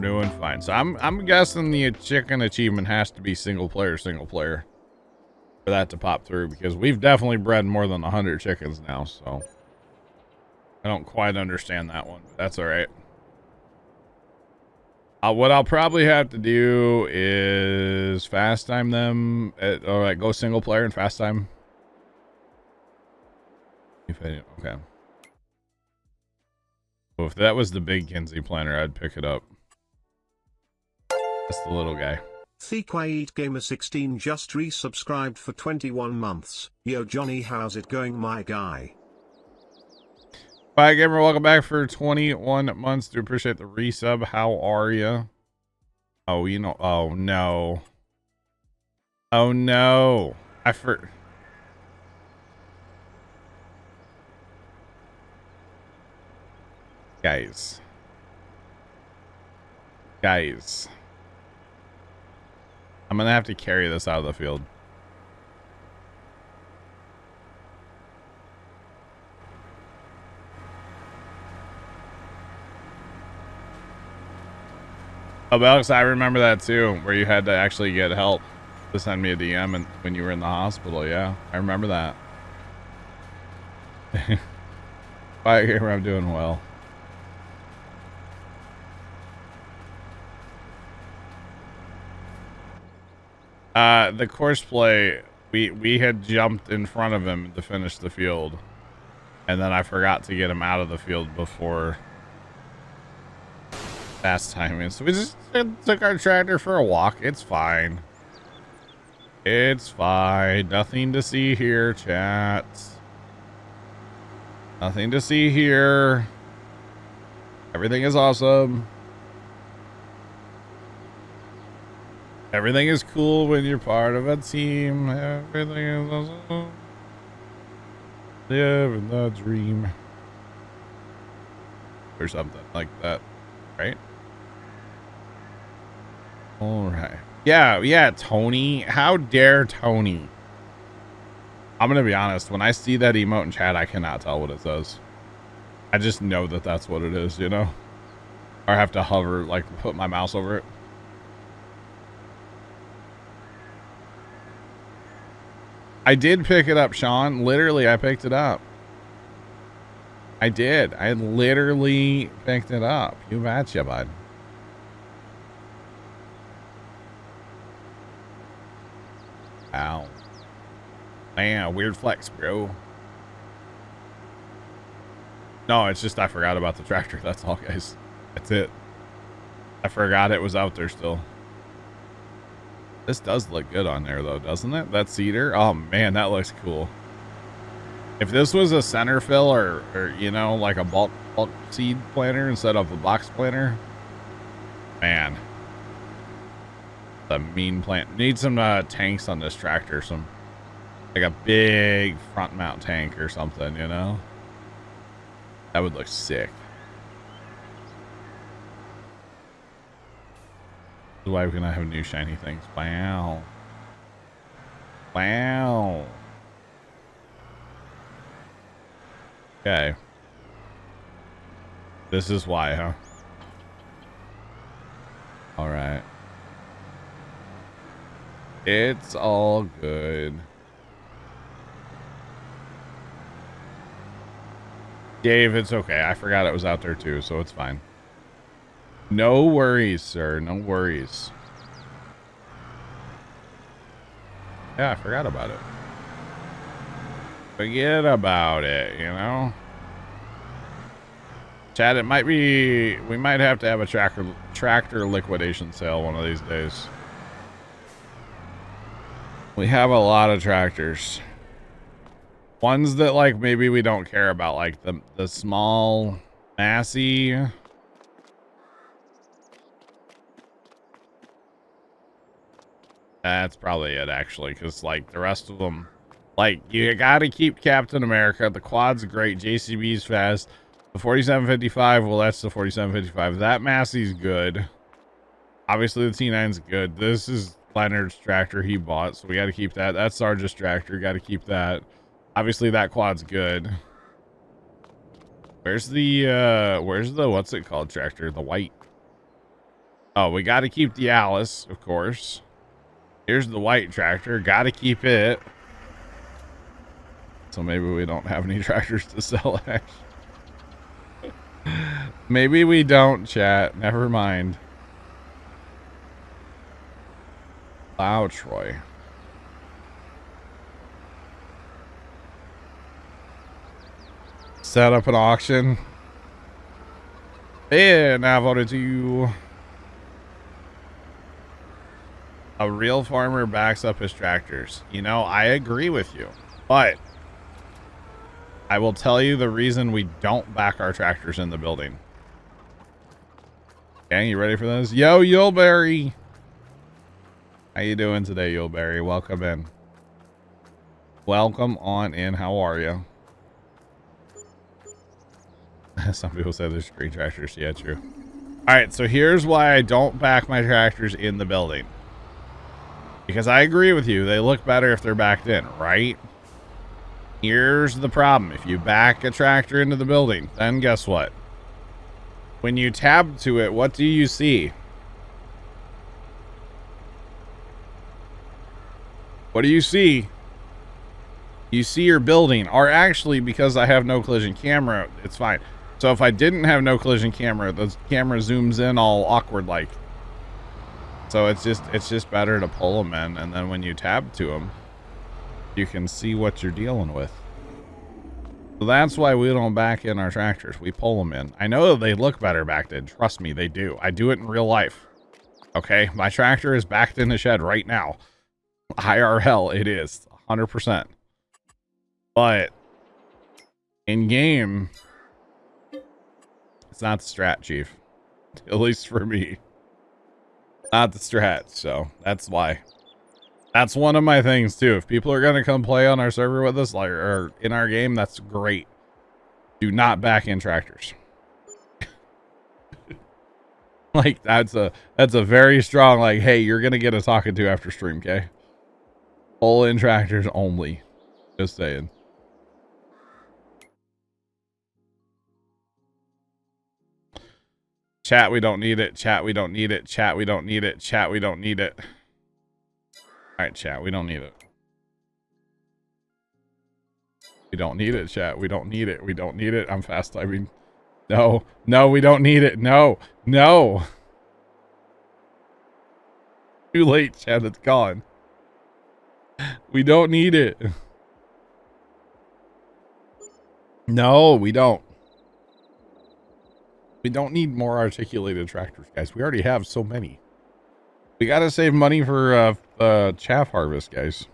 doing fine. So I'm guessing the chicken achievement has to be single player for that to pop through, because we've definitely bred more than 100 chickens now, so I don't quite understand that one, but that's all right. What I'll probably have to do is fast time them, or like go single player and fast time. Okay. So if that was the big Kinsey planner, I'd pick it up. That's the little guy. TheQuaid Gamer 16 just resubscribed for 21 months. Yo Johnny, how's it going, my guy? Bye Gamer, welcome back for 21 months. Do appreciate the resub. How are you? Oh, you know, oh no. Oh no. Guys. I'm gonna have to carry this out of the field. Oh, Alex, I remember that too, where you had to actually get help to send me a DM and when you were in the hospital. Yeah, I remember that. Bye, Gamer, I'm doing well. The course play, we had jumped in front of him to finish the field, and then I forgot to get him out of the field before fast timing. So we just took our tractor for a walk. It's fine. It's fine. Nothing to see here, chat. Nothing to see here. Everything is awesome. Everything is cool when you're part of a team. Everything is awesome. Living the dream. Or something like that. Right? Alright. Yeah, Tony. How dare Tony? I'm gonna be honest. When I see that emote in chat, I cannot tell what it says. I just know that that's what it is, you know? Or I have to hover, like, put my mouse over it. I did pick it up, Sean. Literally, I picked it up. I did. I literally picked it up. You betcha, bud. Ow. Man, weird flex, bro. No, it's just I forgot about the tractor. That's all, guys. That's it. I forgot it was out there still. This does look good on there, though, doesn't it? That cedar. Oh, man, that looks cool. If this was a center fill or you know, like a bulk seed planter instead of a box planter, man, the mean plant. Need some tanks on this tractor. Some, like a big front mount tank or something, you know? That would look sick. Why we cannot have new shiny things? Wow. Wow. Okay. This is why, huh? All right. It's all good. Dave, it's okay. I forgot it was out there too, so it's fine. No worries, sir. No worries. Yeah, I forgot about it. Forget about it, you know? Chad, it might be... We might have to have a tractor liquidation sale one of these days. We have a lot of tractors. Ones that, like, maybe we don't care about, like the small Massey... That's probably it, actually, because, like, the rest of them, like, you gotta keep Captain America. The quad's great. JCB's fast. The 4755, well, that's the 4755. That Massey's good. Obviously, the T9's good. This is Leonard's tractor he bought, so we gotta keep that. That's Sarge's tractor. Gotta keep that. Obviously, that quad's good. Where's the, what's it called tractor? The white. Oh, we got to keep the Alice, of course. Here's the white tractor. Got to keep it. So maybe we don't have any tractors to sell, actually. Maybe we don't, chat. Never mind. Plow, Troy. Set up an auction. And I voted to you. A real farmer backs up his tractors. You know, I agree with you. But I will tell you the reason we don't back our tractors in the building. Okay, you ready for this? Yo, Yuleberry. How you doing today, Yuleberry? Welcome in. Welcome on in. How are you? Some people say there's green tractors. Yeah, true. All right, so here's why I don't back my tractors in the building. Because I agree with you. They look better if they're backed in, right? Here's the problem. If you back a tractor into the building, then guess what? When you tab to it, what do you see? What do you see? You see your building. Or actually, because I have no collision camera, it's fine. So if I didn't have no collision camera, the camera zooms in all awkward like. So it's just better to pull them in, and then when you tab to them, you can see what you're dealing with. So that's why we don't back in our tractors. We pull them in. I know they look better backed in. Trust me, they do. I do it in real life. Okay, my tractor is backed in the shed right now. IRL, it is 100%. But in game, it's not the strat, Chief. At least for me. Not the strat, so that's why. That's one of my things too. If people are gonna come play on our server with us, like, or in our game, that's great. Do not back in tractors. Like that's a very strong, like, hey, you're gonna get a talking to after stream, okay? Pull in tractors only. Just saying. Chat, we don't need it. Chat, we don't need it. Chat, we don't need it. Chat, we don't need it. All right, chat, we don't need it. We don't need it, chat. We don't need it. We don't need it. I'm fast typing. No, no, we don't need it. No, no. Too late, chat. It's gone. We don't need it. No, we don't. We don't need more articulated tractors, guys. We already have so many. We got to save money for chaff harvest, guys.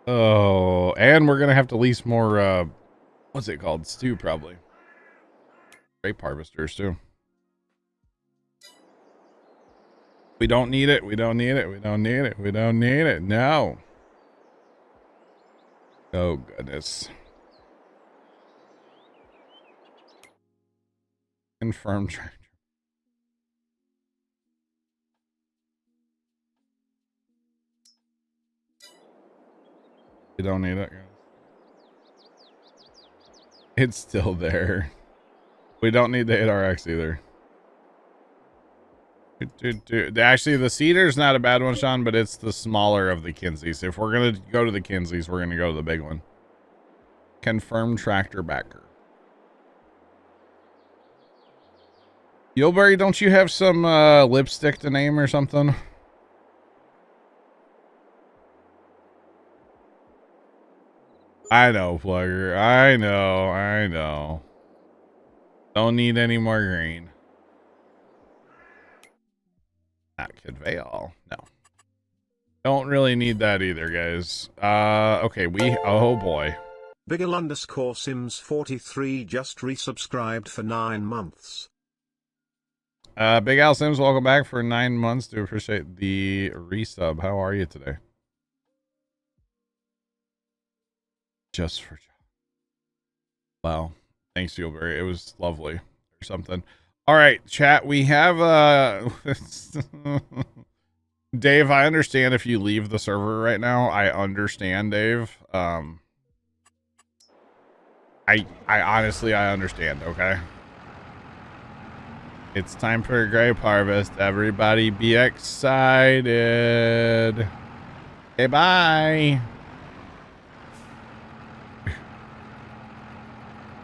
Oh, and we're going to have to lease more, what's it called? Stew, probably. Grape harvesters, too. We don't need it. We don't need it. We don't need it. We don't need it. No. Oh, goodness. Confirmed tractor. We don't need it, guys. It's still there. We don't need the 8RX either. Actually, the Cedar's not a bad one, Sean, but it's the smaller of the Kinseys. If we're going to go to the Kinseys, we're going to go to the big one. Confirmed tractor backer. Yuleberry, don't you have some lipstick to name or something? I know, Plugger. I know. I know. Don't need any more green. Not convey all. No. Don't really need that either, guys. Okay, oh boy. Biggle_Sims43 just resubscribed for 9 months. Big Al Sims, welcome back for 9 months. Do appreciate the resub. How are you today? Just for wow. Thanks, Yuleberry. It was lovely or something. All right, chat. We have Dave, I understand if you leave the server right now. I understand, Dave. I honestly, I understand, okay? It's time for a grape harvest. Everybody be excited. Okay, bye.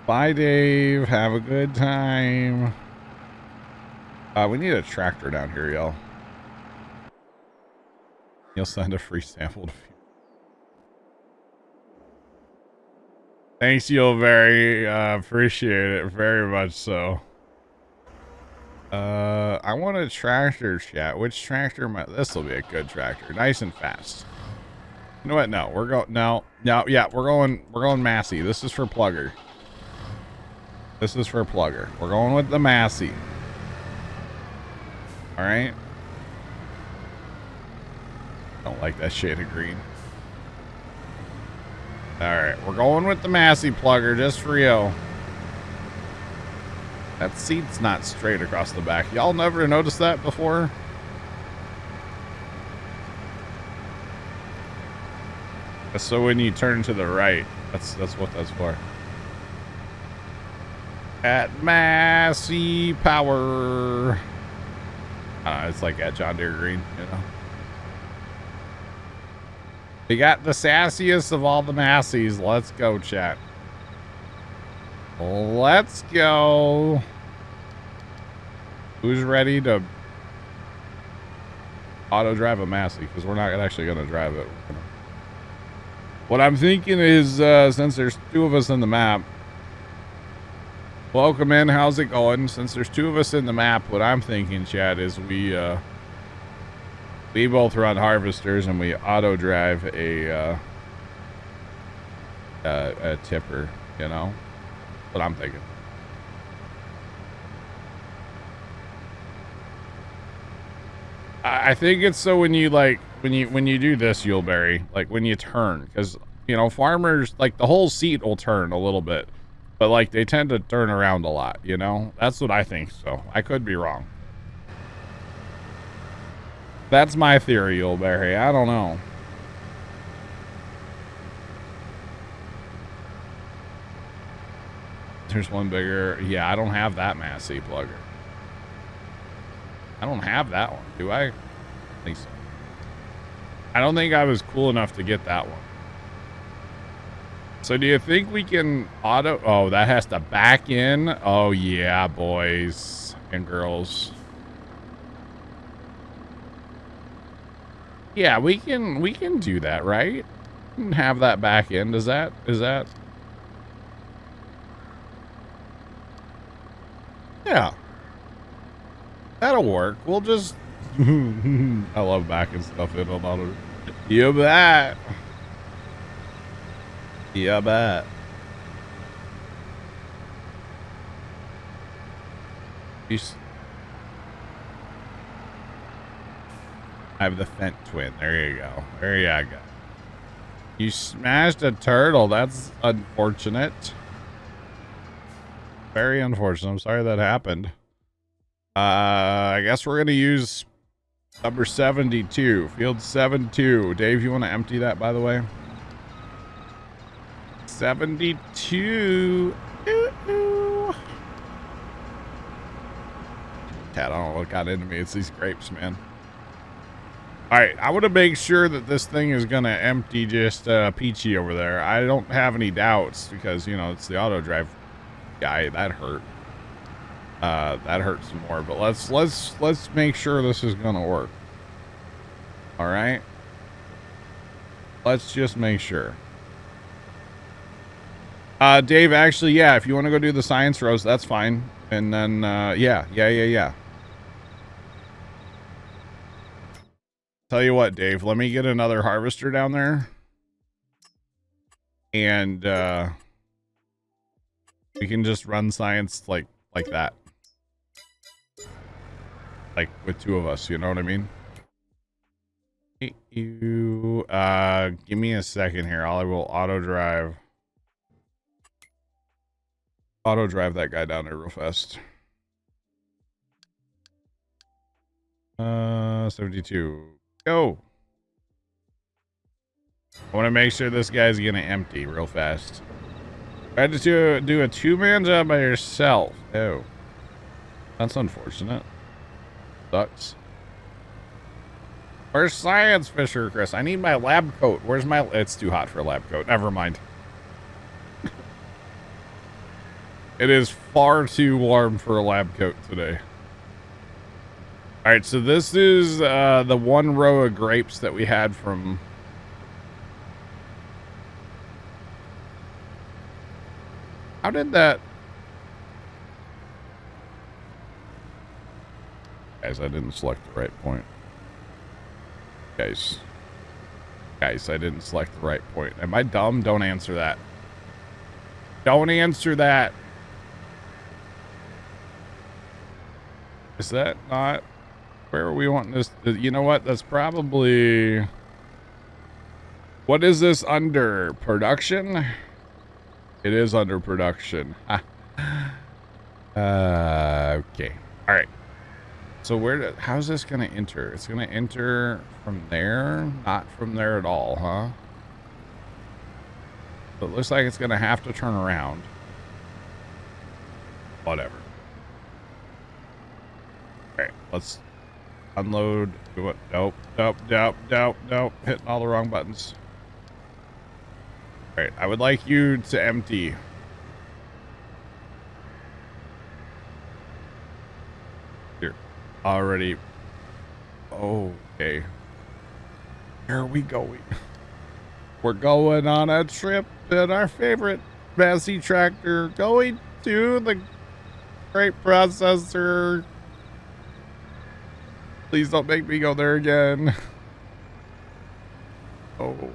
Bye, Dave. Have a good time. We need a tractor down here, y'all. You'll send a free sample to you. Thanks, you'll very appreciate it very much so. I want a tractor, chat. Which tractor might this will be a good tractor. Nice and fast. You know what? No, we're going yeah, we're going Massey. This is for Plugger. This is for Plugger. We're going with the Massey. Alright. Don't like that shade of green. Alright, we're going with the Massey Plugger just for you. That seat's not straight across the back. Y'all never noticed that before? So when you turn to the right, that's what that's for. At Massey Power. It's like at John Deere Green, you know. We got the sassiest of all the Masseys. Let's go, chat. Let's go. Who's ready to auto drive a Massey? Because we're not actually going to drive it. What I'm thinking is, since there's two of us in the map, welcome in. How's it going? Since there's two of us in the map, what I'm thinking, chat, is we both run harvesters and we auto drive a tipper. You know what I'm thinking. I think it's so when you when you do this, Yuleberry, like when you turn, because you know farmers like the whole seat will turn a little bit, but like they tend to turn around a lot. You know, that's what I think. So I could be wrong. That's my theory, Yuleberry. I don't know. There's one bigger. Yeah, I don't have that Massey Plugger. I don't have that one, do I? I think so. I don't think I was cool enough to get that one. So do you think we can auto? Oh, that has to back in. Oh yeah, boys and girls. Yeah, we can do that, right? And have that back in. Is that? Yeah. That'll work. We'll just I love backing stuff in on auto. You bet. Yeah, bet. I have the Fent twin. There you go. There you go. You smashed a turtle. That's unfortunate. Very unfortunate. I'm sorry that happened. I guess we're going to use number 72. Field 72. Dave, you want to empty that, by the way? 72. Ooh. Cat, I don't know what got into me. It's these grapes, man. All right, I want to make sure that this thing is going to empty just Peachy over there. I don't have any doubts because, you know, it's the auto drive guy. That hurt. That hurts some more, but let's make sure this is gonna work. All right, let's just make sure. Dave, actually, yeah, if you want to go do the science rows, that's fine. And then yeah. Tell you what, Dave, let me get another harvester down there, and we can just run science like that. Like with two of us, you know what I mean? You give me a second here. I will auto drive that guy down there real fast. 72. Go. I want to make sure this guy's gonna empty real fast. Try to do a two-man job by yourself. Oh. That's unfortunate. Sucks. Where's Science Fisher, Chris? I need my lab coat. Where's my... It's too hot for a lab coat. Never mind. It is far too warm for a lab coat today. Alright, so this is the one row of grapes that we had from... How did that... Guys, I didn't select the right point. Guys, I didn't select the right point. Am I dumb? Don't answer that. Don't answer that. Is that not... Where are we wanting this? You know what? That's probably... What is this under? Production? It is under production. Okay. All right. So how's this going to enter? It's going to enter from there? Not from there at all, huh? So it looks like it's going to have to turn around. Whatever. All right, let's unload. Do it. Nope. Hitting all the wrong buttons. All right, I would like you to empty. Here. Already. Okay. Where are we going? We're going on a trip in our favorite Massey tractor, going to the grape processor. Please don't make me go there again. Oh,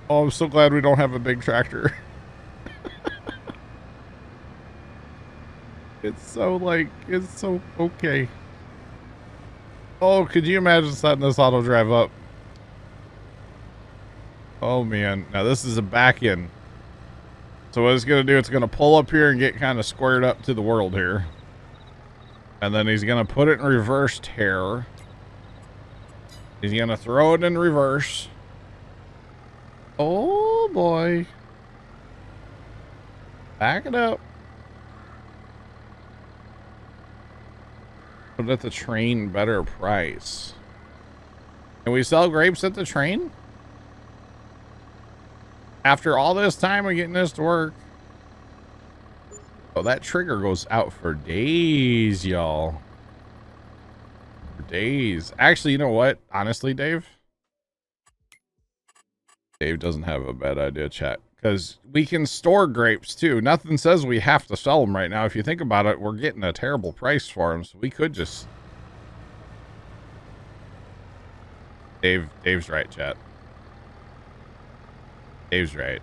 I'm so glad we don't have a big tractor. It's so okay. Oh, could you imagine setting this auto drive up? Oh man, now this is a back end. So what it's gonna do, it's gonna pull up here and get kind of squared up to the world here. And then he's gonna put it in reverse tear. He's gonna throw it in reverse. Oh boy. Back it up. Put it at the train, better price. Can we sell grapes at the train? After all this time of getting this to work. Oh, that trigger goes out for days, y'all. For days. Actually, you know what? Honestly, Dave doesn't have a bad idea, chat. Because we can store grapes, too. Nothing says we have to sell them right now. If you think about it, we're getting a terrible price for them. So we could just... Dave's right, chat. Dave's right.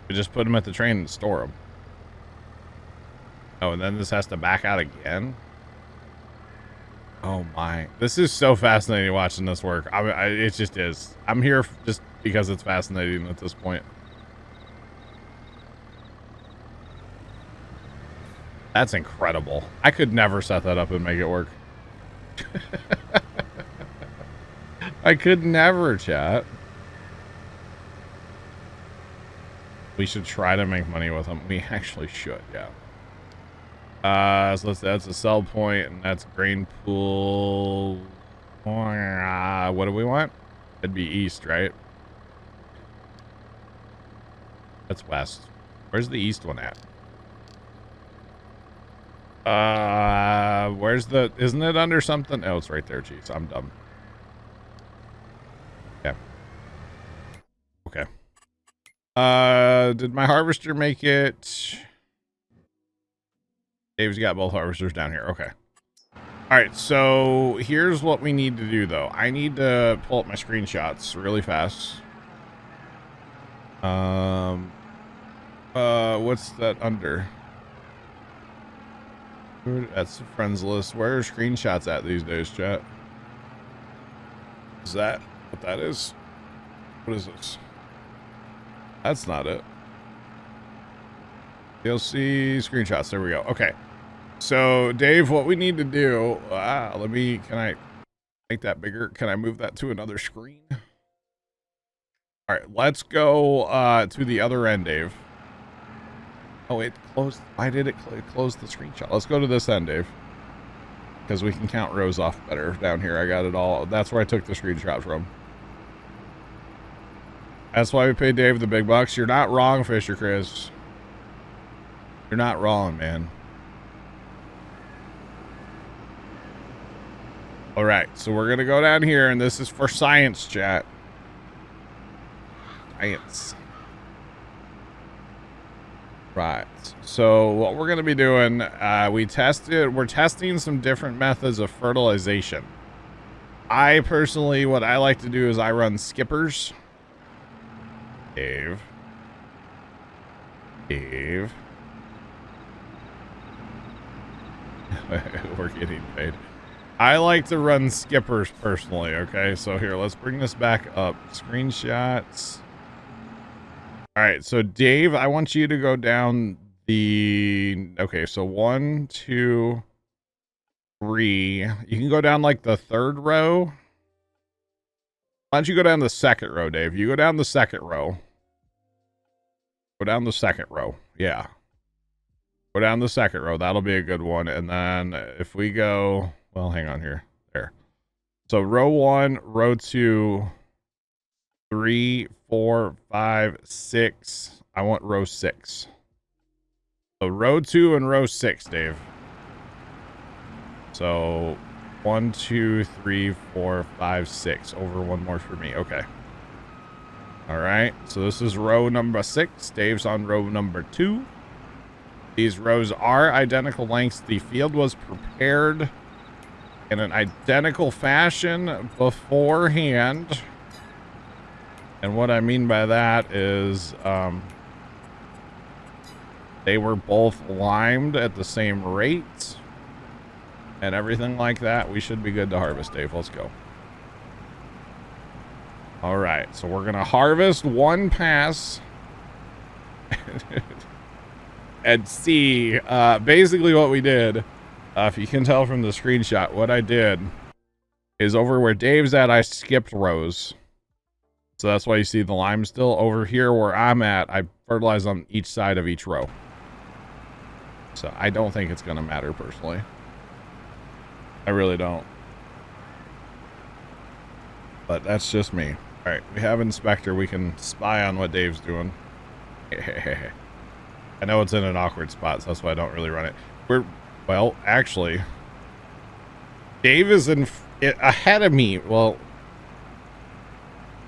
We just put them at the train and store them. Oh, and then this has to back out again? Oh my. This is so fascinating watching this work. It just is. I'm here just because it's fascinating at this point. That's incredible. I could never set that up and make it work. I could never, chat. We should try to make money with them. We actually should, yeah. So that's a sell point, and that's grain pool. What do we want? It'd be east, right? That's west. Where's the east one at? Where's the... Isn't it under something? Oh, it's right there, jeez. I'm dumb. Yeah. Okay. Did my harvester make it? Dave's got both harvesters down here. Okay. All right. So here's what we need to do, though. I need to pull up my screenshots really fast. What's that under? That's the friends list. Where are screenshots at these days, chat? Is that what that is? What is this? That's not it. You'll see screenshots. There we go. Okay. So, Dave, what we need to do... Can I make that bigger? Can I move that to another screen? All right. Let's go to the other end, Dave. Oh, it closed. Why did it close the screenshot? Let's go to this end, Dave. because we can count rows off better down here. I got it all. That's where I took the screenshot from. That's why we paid Dave the big bucks. You're not wrong, Fisher Chris. You're not wrong, man. All right, so we're going to go down here, and this is for science, chat. Science. Right. So what we're going to be doing, we're testing some different methods of fertilization. I personally, what I like to do is I run skippers. Dave. We're getting paid. I like to run skippers personally. Okay, so here, let's bring this back up. Screenshots. All right, so Dave, I want you to go down the, okay, so 1, 2, 3. You can go down like the third row. Why don't you go down the second row, Dave? You go down the second row. Go down the second row. Yeah. Go down the second row. That'll be a good one. And then if we go, well, hang on here. There. So row 1, row 2, 3, 4, 5, 6. I want row 6. So row 2 and row 6, Dave. So 1, 2, 3, 4, 5, 6. Over one more for me. Okay. All right. So this is row number 6. Dave's on row number 2. These rows are identical lengths. The field was prepared in an identical fashion beforehand. And what I mean by that is they were both limed at the same rate and everything like that. We should be good to harvest, Dave. Let's go. All right, so we're gonna harvest one pass and see. Basically what we did, if you can tell from the screenshot, what I did is over where Dave's at, I skipped rows. So that's why you see the lime still. Over here where I'm at, I fertilize on each side of each row. So I don't think it's gonna matter personally. I really don't. But that's just me. All right, we have Inspector. We can spy on what Dave's doing. I know it's in an awkward spot, so that's why I don't really run it. Well, actually, Dave is ahead of me. Well,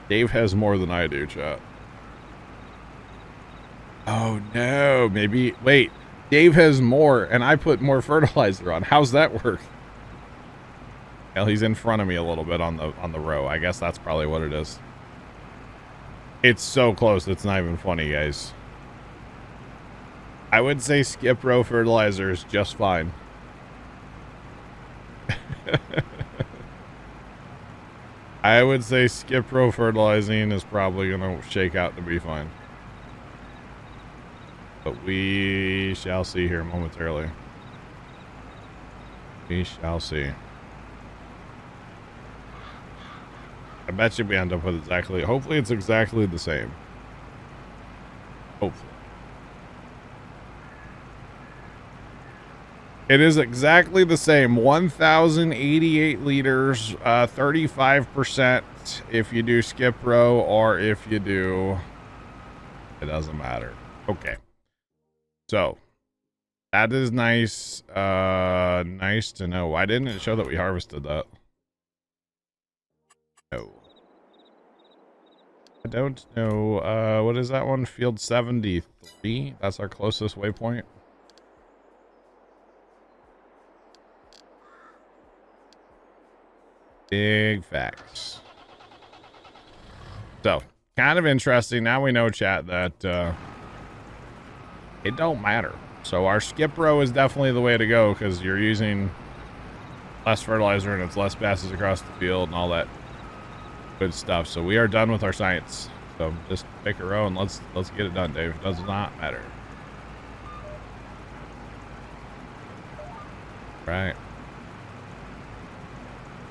Dave has more than I do, chat. Oh no, maybe, wait, Dave has more and I put more fertilizer on. How's that work? Well, he's in front of me a little bit on the row. I guess that's probably what it is. It's so close, it's not even funny, guys. I would say skip row fertilizer is just fine. I would say skip row fertilizing is probably going to shake out to be fine. But we shall see here momentarily. We shall see. I bet you we end up with exactly, hopefully it's exactly the same. Hopefully. It is exactly the same. 1,088 liters, 35% if you do skip row, or if you do, it doesn't matter. Okay. So that is nice. Nice to know. Why didn't it show that we harvested that? No. I don't know. What is that one? Field 73. That's our closest waypoint. Big facts. So, kind of interesting. Now we know, chat, that it don't matter. So our skip row is definitely the way to go because you're using less fertilizer and it's less passes across the field and all that good stuff. So we are done with our science. So just pick a row and let's get it done, Dave. It does not matter. Right.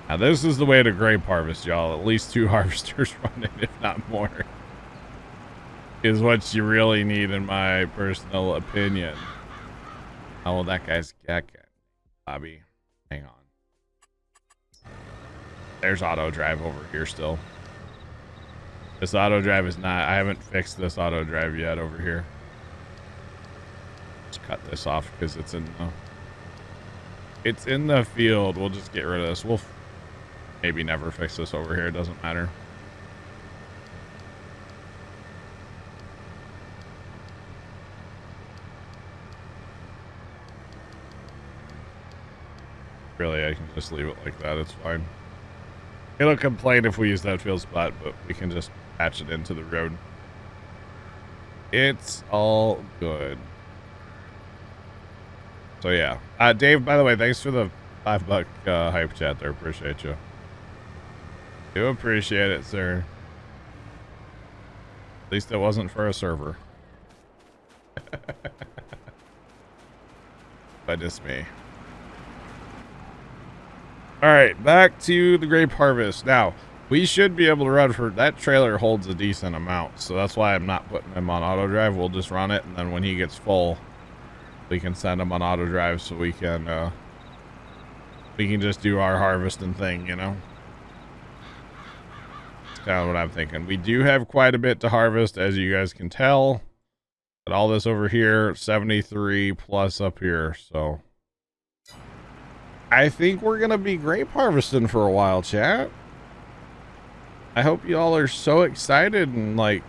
Now this is the way to grape harvest, y'all. At least 2 harvesters running, if not more, is what you really need, in my personal opinion. Oh, well, that guy's Bobby. Hang on. There's auto drive over here still. This auto drive is not, I haven't fixed this auto drive yet over here. Just cut this off because it's in the field. We'll just get rid of this. We'll maybe never fix this over here. It doesn't matter. Really, I can just leave it like that. It's fine. It'll complain if we use that field spot, but we can just patch it into the road. It's all good. So yeah, Dave, by the way, thanks for the $5 hype chat there. Appreciate you. Do appreciate it, sir. At least it wasn't for a server. But it's me. All right, back to the grape harvest. Now, we should be able to run for that trailer holds a decent amount, so that's why I'm not putting him on auto drive. We'll just run it, and then when he gets full, we can send him on auto drive so we can just do our harvesting thing, you know. That's kind of what I'm thinking. We do have quite a bit to harvest, as you guys can tell. But all this over here, 73 plus up here, so I think we're gonna be grape harvesting for a while, chat. I hope you all are so excited and like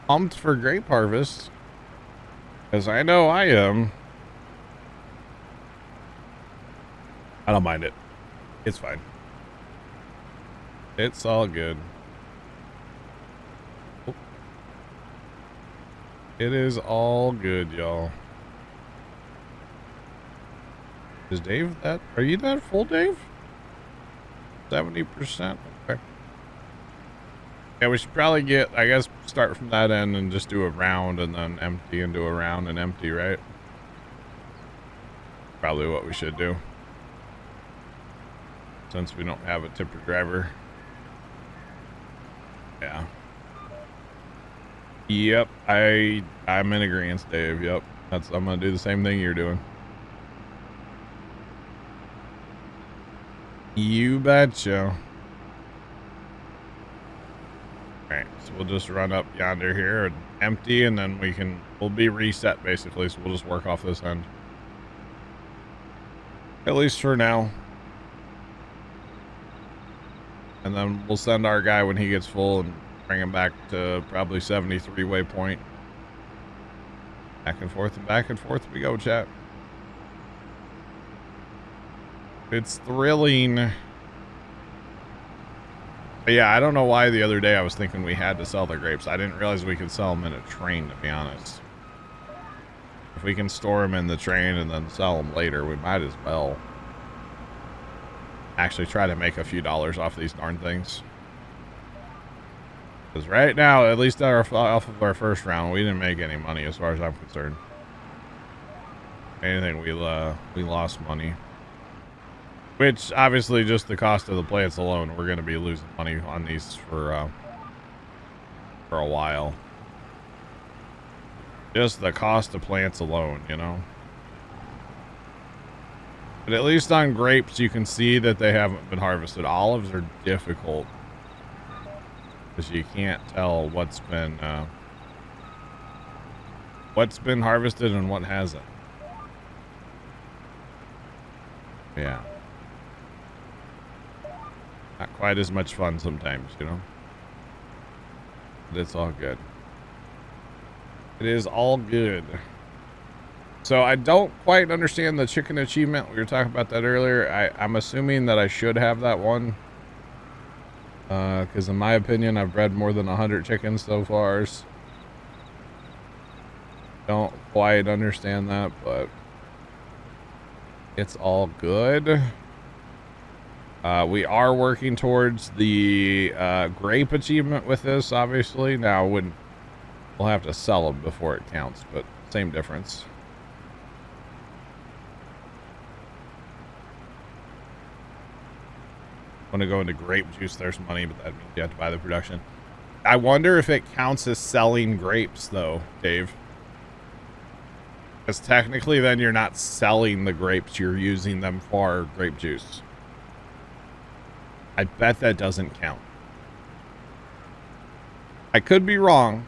pumped for grape harvest, because I know I am. I don't mind it. It's fine. It's all good. It is all good, y'all. Is Dave that? Are you that full, Dave? 70%? Okay. Yeah, we should probably get, I guess, start from that end and just do a round and then empty and do a round and empty, right? Probably what we should do. Since we don't have a tipper driver. Yeah. Yep, I'm in agreement, Dave. Yep. I'm gonna do the same thing you're doing. You betcha. Alright, so we'll just run up yonder here and empty, and then we'll be reset basically, so we'll just work off this end. At least for now. And then we'll send our guy when he gets full and bring him back to probably 73 waypoint. Back and forth we go, chat. It's thrilling. But yeah, I don't know why the other day I was thinking we had to sell the grapes. I didn't realize we could sell them in a train, to be honest. If we can store them in the train and then sell them later, we might as well actually try to make a few dollars off these darn things. Because right now, at least off of our first round, we didn't make any money as far as I'm concerned. Anything, we lost money. Which, obviously, just the cost of the plants alone, we're going to be losing money on these for a while. Just the cost of plants alone, you know? But at least on grapes, you can see that they haven't been harvested. Olives are difficult, because you can't tell what's been harvested and what hasn't. Yeah. Not quite as much fun sometimes, you know? But it's all good. It is all good. So I don't quite understand the chicken achievement. We were talking about that earlier. I'm assuming that I should have that one. Because in my opinion, I've bred more than 100 chickens so far. Don't quite understand that, but it's all good. We are working towards the grape achievement with this, obviously. Now, we'll have to sell them before it counts, but same difference. Want to go into grape juice, there's money, but that means you have to buy the production. I wonder if it counts as selling grapes, though, Dave. Because technically, then you're not selling the grapes, you're using them for grape juice. I bet that doesn't count. I could be wrong,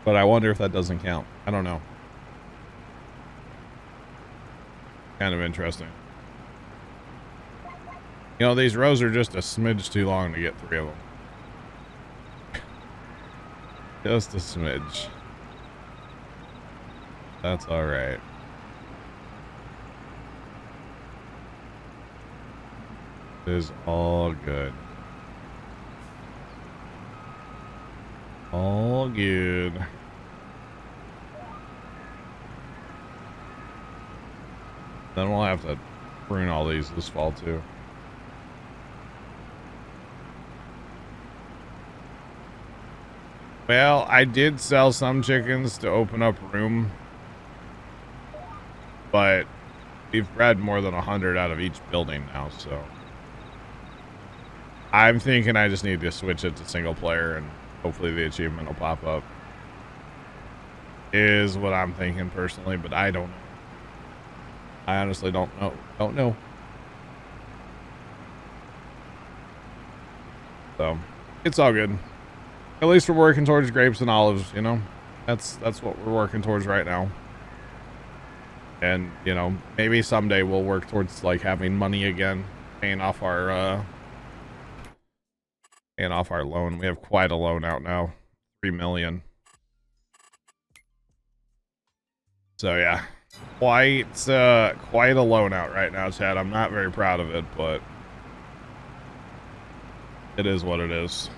but I wonder if that doesn't count. I don't know. Kind of interesting. You know, these rows are just a smidge too long to get 3 of them. Just a smidge. That's all right. It is all good. All good. Then we'll have to prune all these this fall too. Well, I did sell some chickens to open up room, but we've bred more than 100 out of each building now, so I'm thinking I just need to switch it to single player and hopefully the achievement will pop up. Is what I'm thinking personally, but I don't know. I honestly don't know. Don't know. So, it's all good. At least we're working towards grapes and olives, you know? That's what we're working towards right now. And, you know, maybe someday we'll work towards, like, having money again. Paying off our loan. We have quite a loan out now. 3 million. So, yeah. Quite a loan out right now, Chad. I'm not very proud of it, but it is what it is.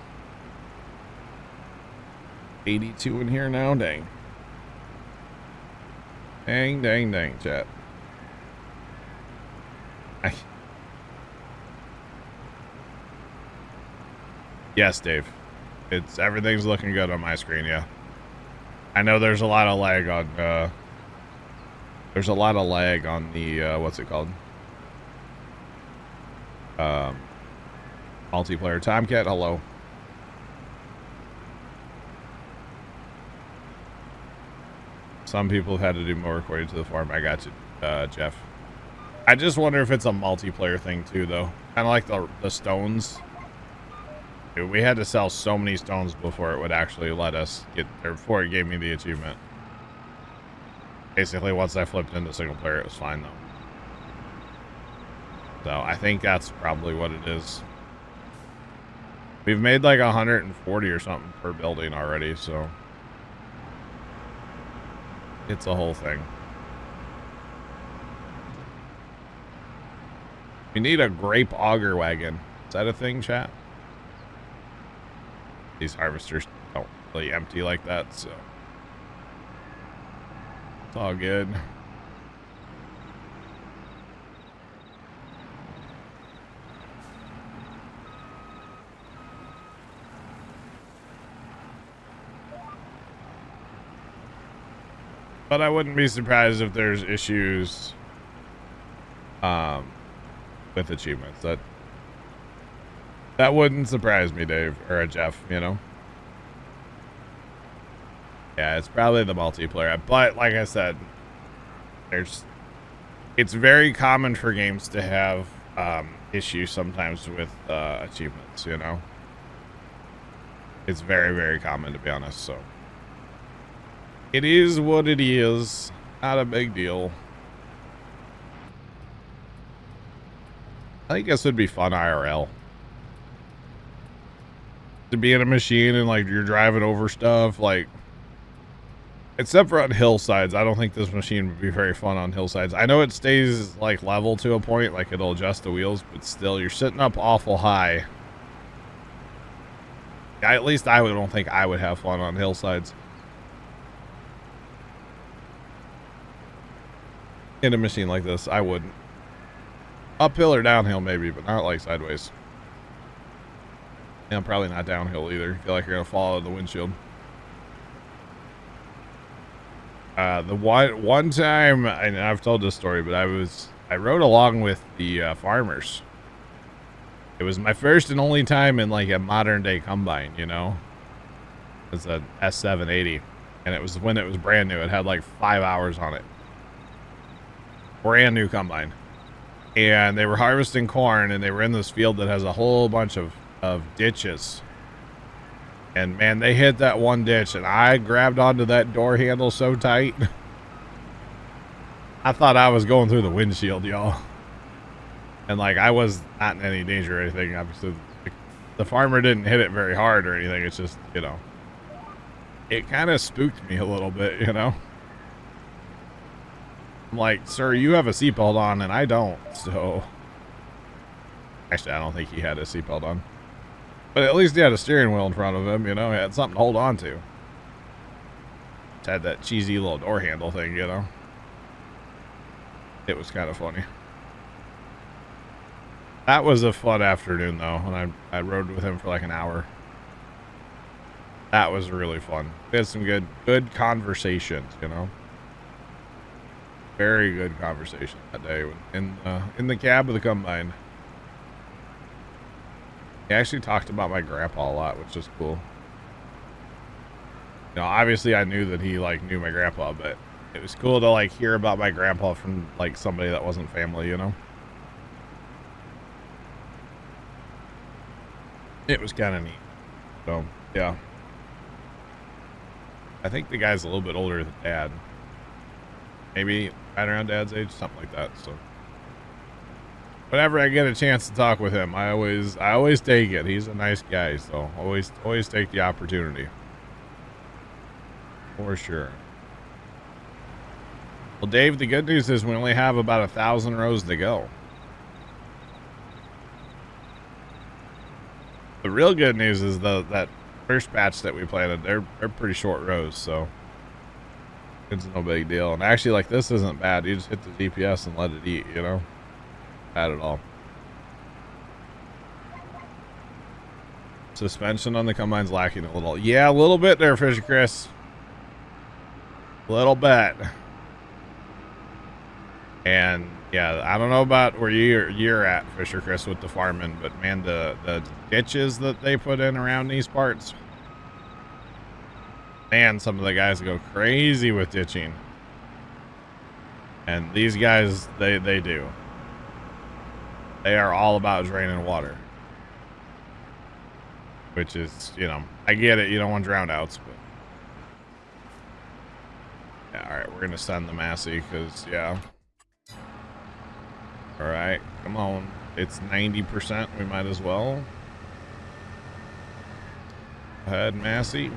82 in here now, dang. Dang, chat. Yes, Dave. Everything's looking good on my screen, yeah. I know there's a lot of lag on the what's it called? Multiplayer. Tomcat, hello. Some people have had to do more according to the forum. I got you, Jeff. I just wonder if it's a multiplayer thing too, though. Kind of like the stones. Dude, we had to sell so many stones before it would actually let us get there, before it gave me the achievement. Basically, once I flipped into single player, it was fine, though. So, I think that's probably what it is. We've made like 140 or something per building already, so it's a whole thing. We need a grape auger wagon. Is that a thing, chat? These harvesters don't really empty like that, so it's all good. But I wouldn't be surprised if there's issues with achievements. That wouldn't surprise me, Dave, or Jeff, you know? Yeah, it's probably the multiplayer. But like I said, it's very common for games to have issues sometimes with achievements, you know? It's very, very common, to be honest, so it is what it is. Not a big deal. I think this would be fun IRL. To be in a machine and like you're driving over stuff, like, except for on hillsides, I don't think this machine would be very fun on hillsides. I know it stays like level to a point, like it'll adjust the wheels, but still you're sitting up awful high. At least I don't think I would have fun on hillsides. In a machine like this, I wouldn't. Uphill or downhill maybe, but not like sideways. And probably not downhill either. Feel like you're gonna fall out of the windshield. The one time, and I've told this story, but I rode along with the farmers. It was my first and only time in like a modern day combine, you know. It's a S780, and it was when it was brand new. It had like 5 hours on it. Brand new combine. and they were harvesting corn, and they were in this field that has a whole bunch of ditches. And man, they hit that one ditch, and I grabbed onto that door handle so tight. I thought I was going through the windshield, y'all. And like, I was not in any danger or anything. Obviously, the farmer didn't hit it very hard or anything. It's just, you know, it kind of spooked me a little bit, you know. I'm like, sir, you have a seatbelt on and I don't, so. Actually, I don't think he had a seatbelt on. But at least he had a steering wheel in front of him, you know. He had something to hold on to. Just had that cheesy little door handle thing, you know. It was kind of funny. That was a fun afternoon, though, when I rode with him for like an hour. That was really fun. We had some good conversations, you know. Very good conversation that day in the cab of the Combine. He actually talked about my grandpa a lot, which is cool. You know, obviously I knew that he like knew my grandpa, but it was cool to like hear about my grandpa from like somebody that wasn't family, you know. It was kind of neat. So, yeah. I think the guy's a little bit older than Dad. Maybe right around Dad's age, something like that. So, whenever I get a chance to talk with him, I always take it. He's a nice guy, so always take the opportunity. For sure. Well, Dave, the good news is we only have about 1,000 rows to go. The real good news is that first batch that we planted, they're pretty short rows, so it's no big deal. And actually, like, this isn't bad. You just hit the GPS and let it eat, you know? Bad at all. Suspension on the Combine's lacking a little. Yeah, a little bit there, Fisher Chris. A little bit. And yeah, I don't know about where you're at, Fisher Chris, with the farming, but man, the ditches that they put in around these parts, man, some of the guys go crazy with ditching. And these guys, they do. They are all about draining water. Which is, you know, I get it, you don't want drown outs, but yeah, alright, we're gonna send the Massey, because yeah. Alright, come on. It's 90%. We might as well. Go ahead, Massey.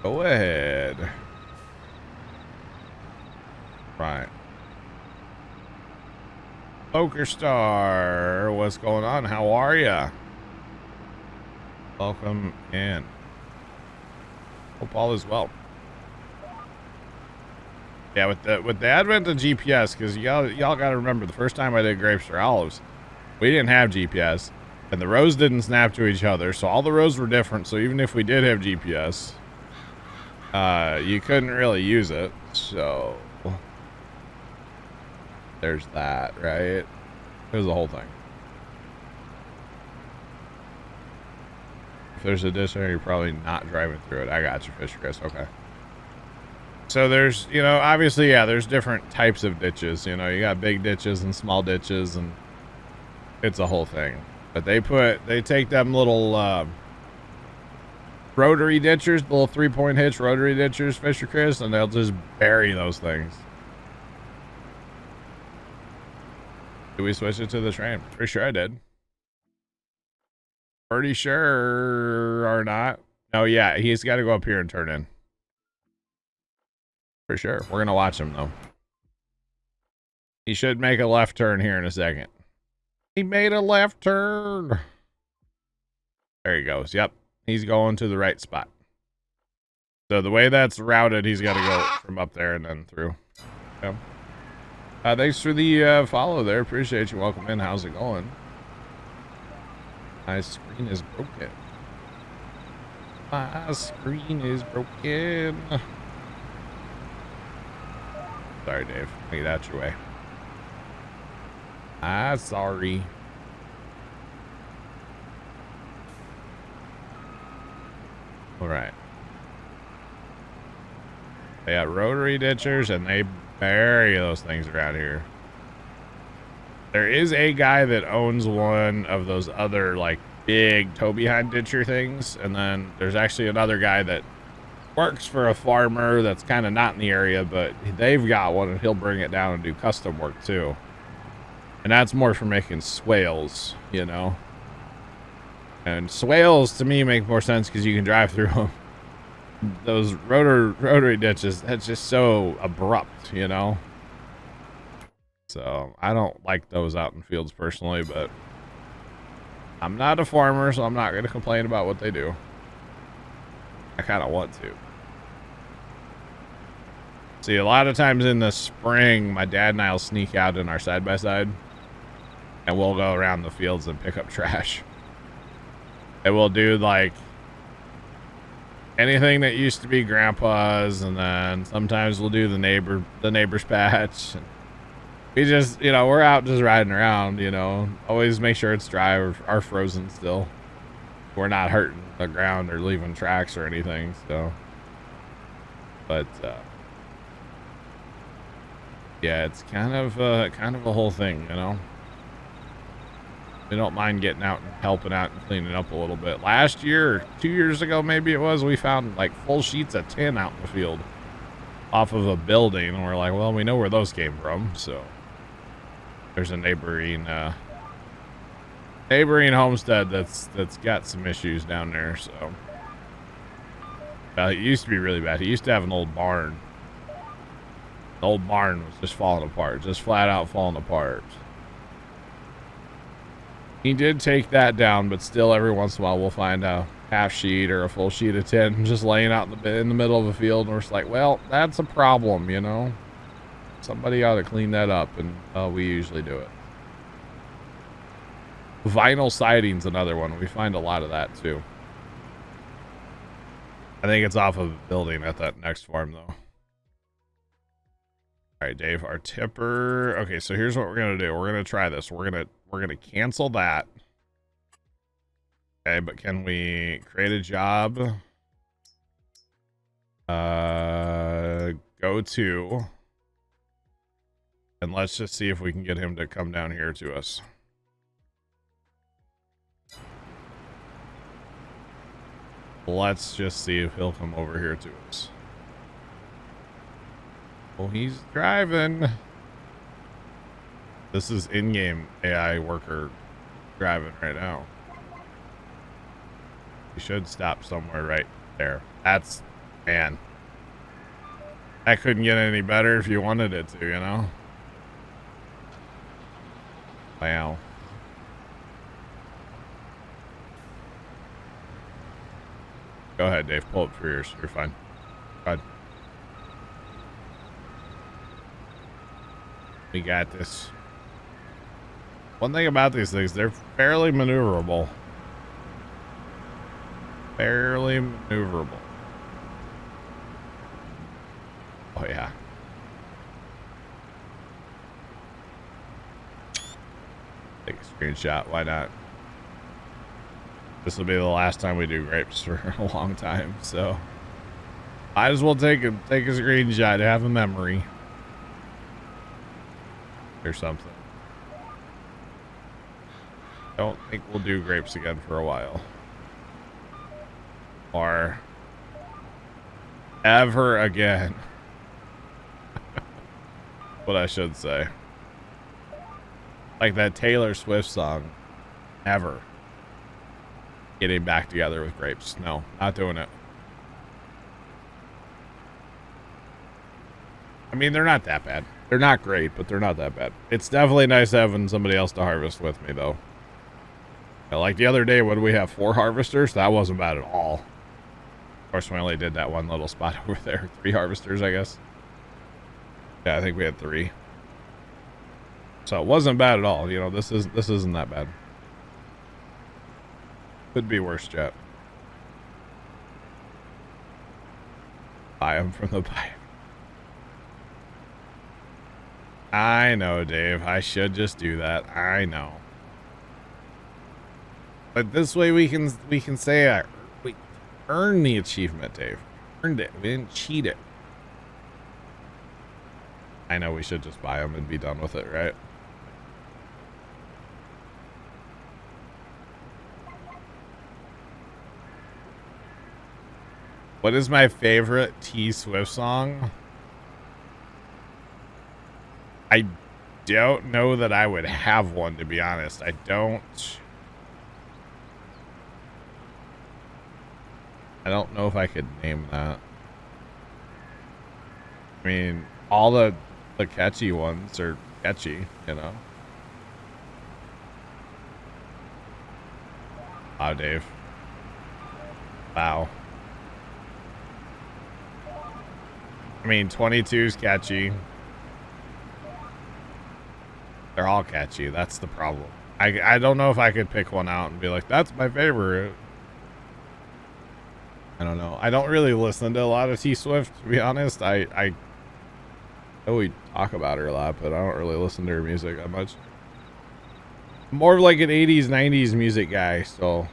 Go ahead. Right. Poker Star, what's going on? How are ya? Welcome in. Hope all is well. Yeah, with the advent of GPS, because y'all got to remember, the first time I did grapes or olives, we didn't have GPS, and the rows didn't snap to each other, so all the rows were different. So even if we did have GPS, you couldn't really use it. So there's that, right? There's the whole thing. If there's a ditch there, you're probably not driving through it. I got you, Fisher Chris. Okay. So there's, you know, obviously, yeah, there's different types of ditches. You know, you got big ditches and small ditches, and it's a whole thing. But they take them little rotary ditchers, the little 3-point hitch rotary ditchers, Fisher Chris, and they'll just bury those things. Did we switch it to the train? Pretty sure I did. Pretty sure or not. Oh, yeah, he's got to go up here and turn in. For sure. We're going to watch him, though. He should make a left turn here in a second. He made a left turn. There he goes. Yep. He's going to the right spot. So the way that's routed, he's got to go from up there and then through. Yep. Thanks for the follow there. Appreciate you. Welcome in. How's it going? My screen is broken. My screen is broken. Sorry, Dave. Get out your way. Sorry. All right. They got rotary ditchers, and they bury those things around here. There is a guy that owns one of those other like big tow behind ditcher things, and then there's actually another guy that works for a farmer that's kind of not in the area, but they've got one and he'll bring it down and do custom work too. And that's more for making swales, you know. And swales to me make more sense because you can drive through them. Those rotary ditches, that's just so abrupt, you know. So I don't like those out in fields personally, but I'm not a farmer, so I'm not going to complain about what they do. I kind of want to. See, a lot of times in the spring, my dad and I will sneak out in our side-by-side, and we'll go around the fields and pick up trash. And we'll do, like, anything that used to be Grandpa's, and then sometimes we'll do the neighbor's patch. We just, you know, we're out just riding around, you know. Always make sure it's dry or frozen still. We're not hurting the ground or leaving tracks or anything, so. But, yeah, it's kind of a whole thing, you know. We don't mind getting out and helping out and cleaning up a little bit. Last year, or 2 years ago maybe it was, we found like full sheets of tin out in the field off of a building, and we're like, well, we know where those came from, so. There's a neighboring homestead that's got some issues down there, so. It used to be really bad. He used to have an old barn. The old barn was just falling apart, just flat out falling apart. He did take that down, but still every once in a while we'll find a half sheet or a full sheet of tin just laying out in the middle of a field, and we're just like, well, that's a problem, you know. Somebody ought to clean that up, and we usually do it. Vinyl siding's another one. We find a lot of that too. I think it's off of a building at that next farm though. All right, Dave, our tipper. Okay, so here's what we're gonna do. We're gonna try this. We're gonna cancel that. Okay, but can we create a job? Go to, and let's just see if we can get him to come down here to us. Let's just see if he'll come over here to us. Well, he's driving. This is in-game AI worker driving right now. He should stop somewhere right there. That's, man. That couldn't get any better if you wanted it to, you know? Wow. Go ahead, Dave. Pull up for yours. You're fine. Go ahead. We got this. One thing about these things, they're fairly maneuverable. Fairly maneuverable. Oh, yeah. Take a screenshot. Why not? This will be the last time we do grapes for a long time, so might as well take a screenshot to have a memory or something. Don't think we'll do grapes again for a while, or ever again. What I should say, like that Taylor Swift song, ever getting back together with grapes. No, not doing it. I mean, they're not that bad. They're not great, but they're not that bad. It's definitely nice having somebody else to harvest with me, though. Like the other day, when we have 4 harvesters, that wasn't bad at all. Of course, we only did that one little spot over there. 3 harvesters, I guess. Yeah, I think we had 3. So it wasn't bad at all. You know, this isn't that bad. Could be worse, chat. Buy them from the buyer. I know, Dave. I should just do that. I know. But this way we can say we earned the achievement, Dave. Earned it. We didn't cheat it. I know we should just buy them and be done with it, right? What is my favorite T Swift song? I don't know that I would have one, to be honest. I don't know if I could name that. I mean, all the catchy ones are catchy, you know. Wow, Dave. Wow. I mean, 22's catchy. They're all catchy. That's the problem. I don't know if I could pick one out and be like, that's my favorite. I don't know. I don't really listen to a lot of T Swift, to be honest. I know we talk about her a lot, but I don't really listen to her music that much. More of like an 80s, 90s music guy, so,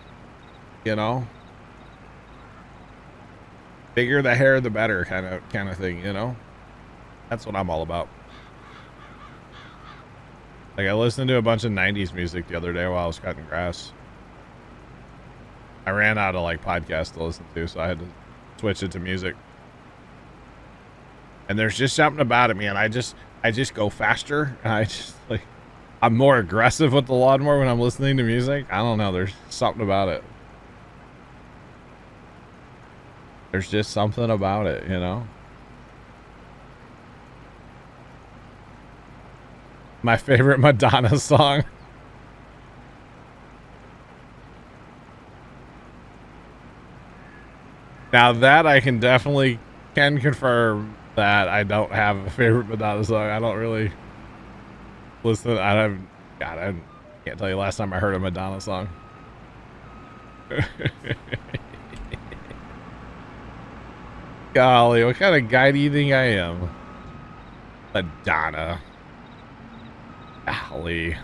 you know. Bigger the hair, the better kind of thing, you know. That's what I'm all about. Like, I listened to a bunch of 90s music the other day while I was cutting grass. I ran out of, like, podcasts to listen to, so I had to switch it to music. And there's just something about it, man. I just go faster, and I just, like, I'm more aggressive with the lawnmower when I'm listening to music. I don't know. There's something about it. There's just something about it, you know? My favorite Madonna song. Now that I can definitely confirm that I don't have a favorite Madonna song. I don't really listen. I can't tell you last time I heard a Madonna song. Golly, what kind of guy do you think I am? Madonna. Golly.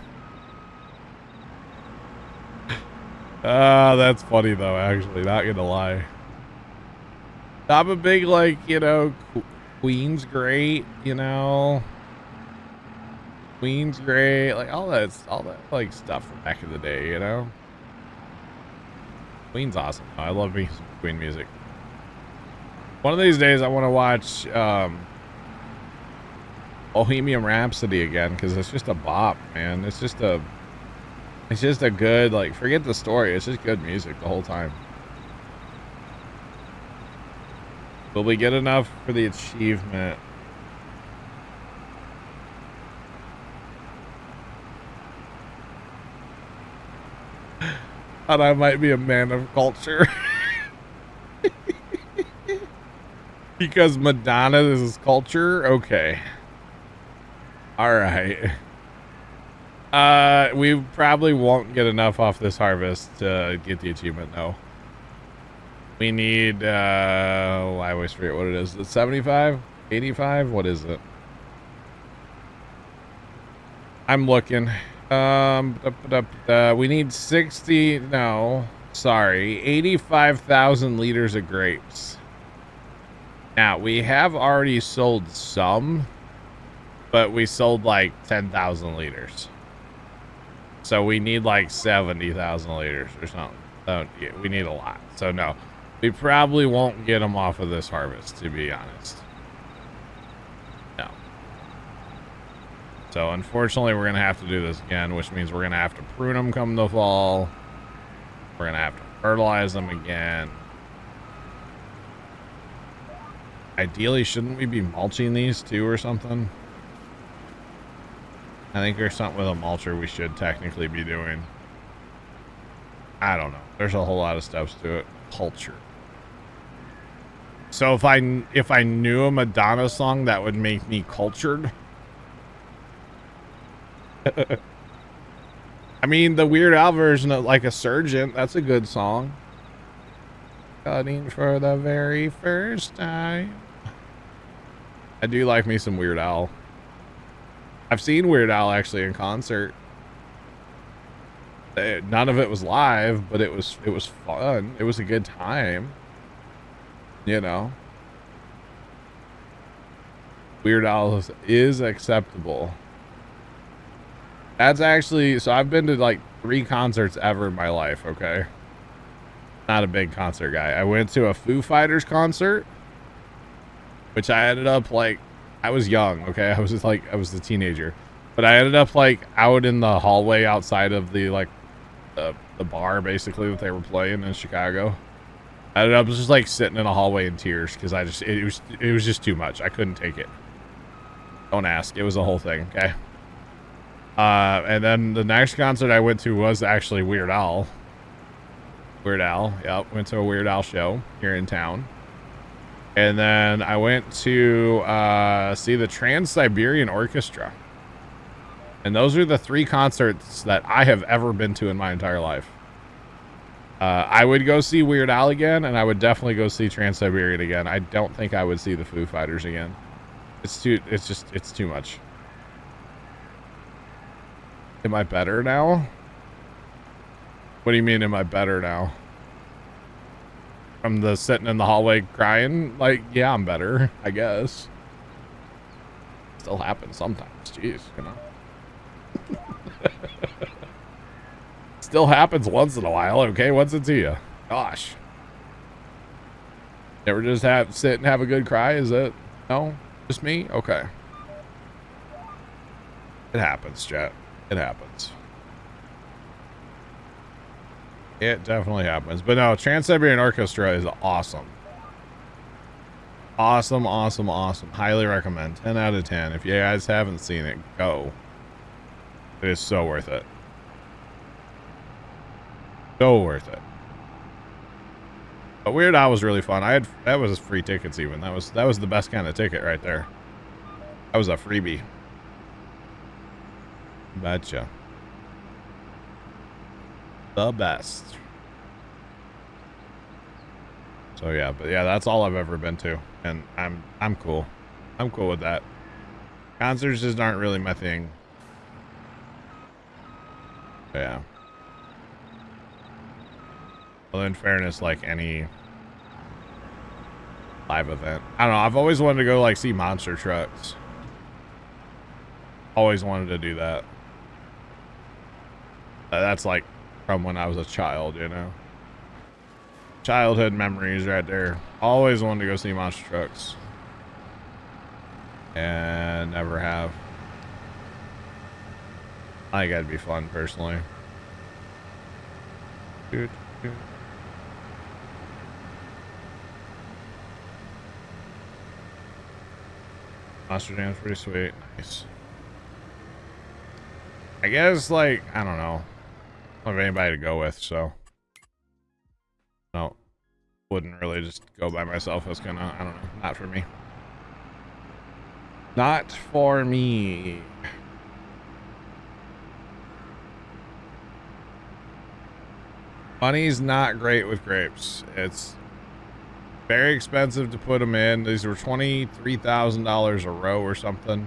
That's funny though, actually, not gonna lie. I'm a big, like, you know, Queen's great, you know. Queen's great, like all that like stuff from back in the day, you know. Queen's awesome. I love me some Queen music. One of these days I want to watch Bohemian Rhapsody again, because it's just a bop, man. It's just a good, like, forget the story, it's just good music the whole time. Will we get enough for the achievement? Thought I might be a man of culture. Because Madonna is culture? Okay. Alright. We probably won't get enough off this harvest to get the achievement, though. We need, I always forget what it is. It's 75? 85? What is it? I'm looking. We need 60, no, sorry, 85,000 liters of grapes. Now, we have already sold some, but we sold like 10,000 liters. So we need like 70,000 liters or something. So yeah, we need a lot. So no, we probably won't get them off of this harvest, to be honest. No. So unfortunately, we're going to have to do this again, which means we're going to have to prune them come the fall. We're going to have to fertilize them again. Ideally, shouldn't we be mulching these too or something? I think there's something with a mulcher we should technically be doing. I don't know. There's a whole lot of steps to it. Culture. So if I knew a Madonna song that would make me cultured. I mean, the Weird Al version of Like a Surgeon, that's a good song. Cutting for the very first time. I do like me some Weird Al. I've seen Weird Al actually in concert. None of it was live, but it was fun. It was a good time. You know. Weird Al is acceptable. That's actually, so I've been to like 3 concerts ever in my life, okay? Not a big concert guy. I went to a Foo Fighters concert, which I ended up like, I was young, okay? I was a teenager, but I ended up like out in the hallway outside of the like the bar basically that they were playing in Chicago. I ended up just like sitting in a hallway in tears because it was just too much. I couldn't take it. Don't ask. It was a whole thing, okay? And then the next concert I went to was actually Weird Al. Weird Al, yep. Went to a Weird Al show here in town. And then I went to see the Trans-Siberian Orchestra. And those are the 3 concerts that I have ever been to in my entire life. I would go see Weird Al again, and I would definitely go see Trans-Siberian again. I don't think I would see the Foo Fighters again. It's too much. Am I better now? What do you mean, am I better now? From the sitting in the hallway crying? Like, yeah, I'm better, I guess. Still happens sometimes, jeez, you know. Still happens once in a while, okay? What's it to you? Gosh. Ever just sit and have a good cry? Is it? No? Just me? Okay. It happens, chat. It happens. It definitely happens. But no, Trans-Siberian Orchestra is awesome. Awesome, awesome, awesome. Highly recommend. 10 out of 10. If you guys haven't seen it, go. It is so worth it. So worth it. But Weird Al was really fun. That was free tickets even. That was the best kind of ticket right there. That was a freebie. Betcha. The best. So yeah, but yeah, that's all I've ever been to, and I'm cool. I'm cool with that. Concerts just aren't really my thing. But yeah. Well, in fairness, like any live event, I don't know. I've always wanted to go like see monster trucks. Always wanted to do that. That's like from when I was a child, you know. Childhood memories right there. Always wanted to go see monster trucks. And never have. I think that'd be fun personally. Dude. Monster Jam's pretty sweet. Nice. I guess, like, I don't know. I don't have anybody to go with, so. No. Wouldn't really just go by myself. It's gonna, I don't know. Not for me. Not for me. Money's not great with grapes. It's very expensive to put them in. These were $23,000 a row or something.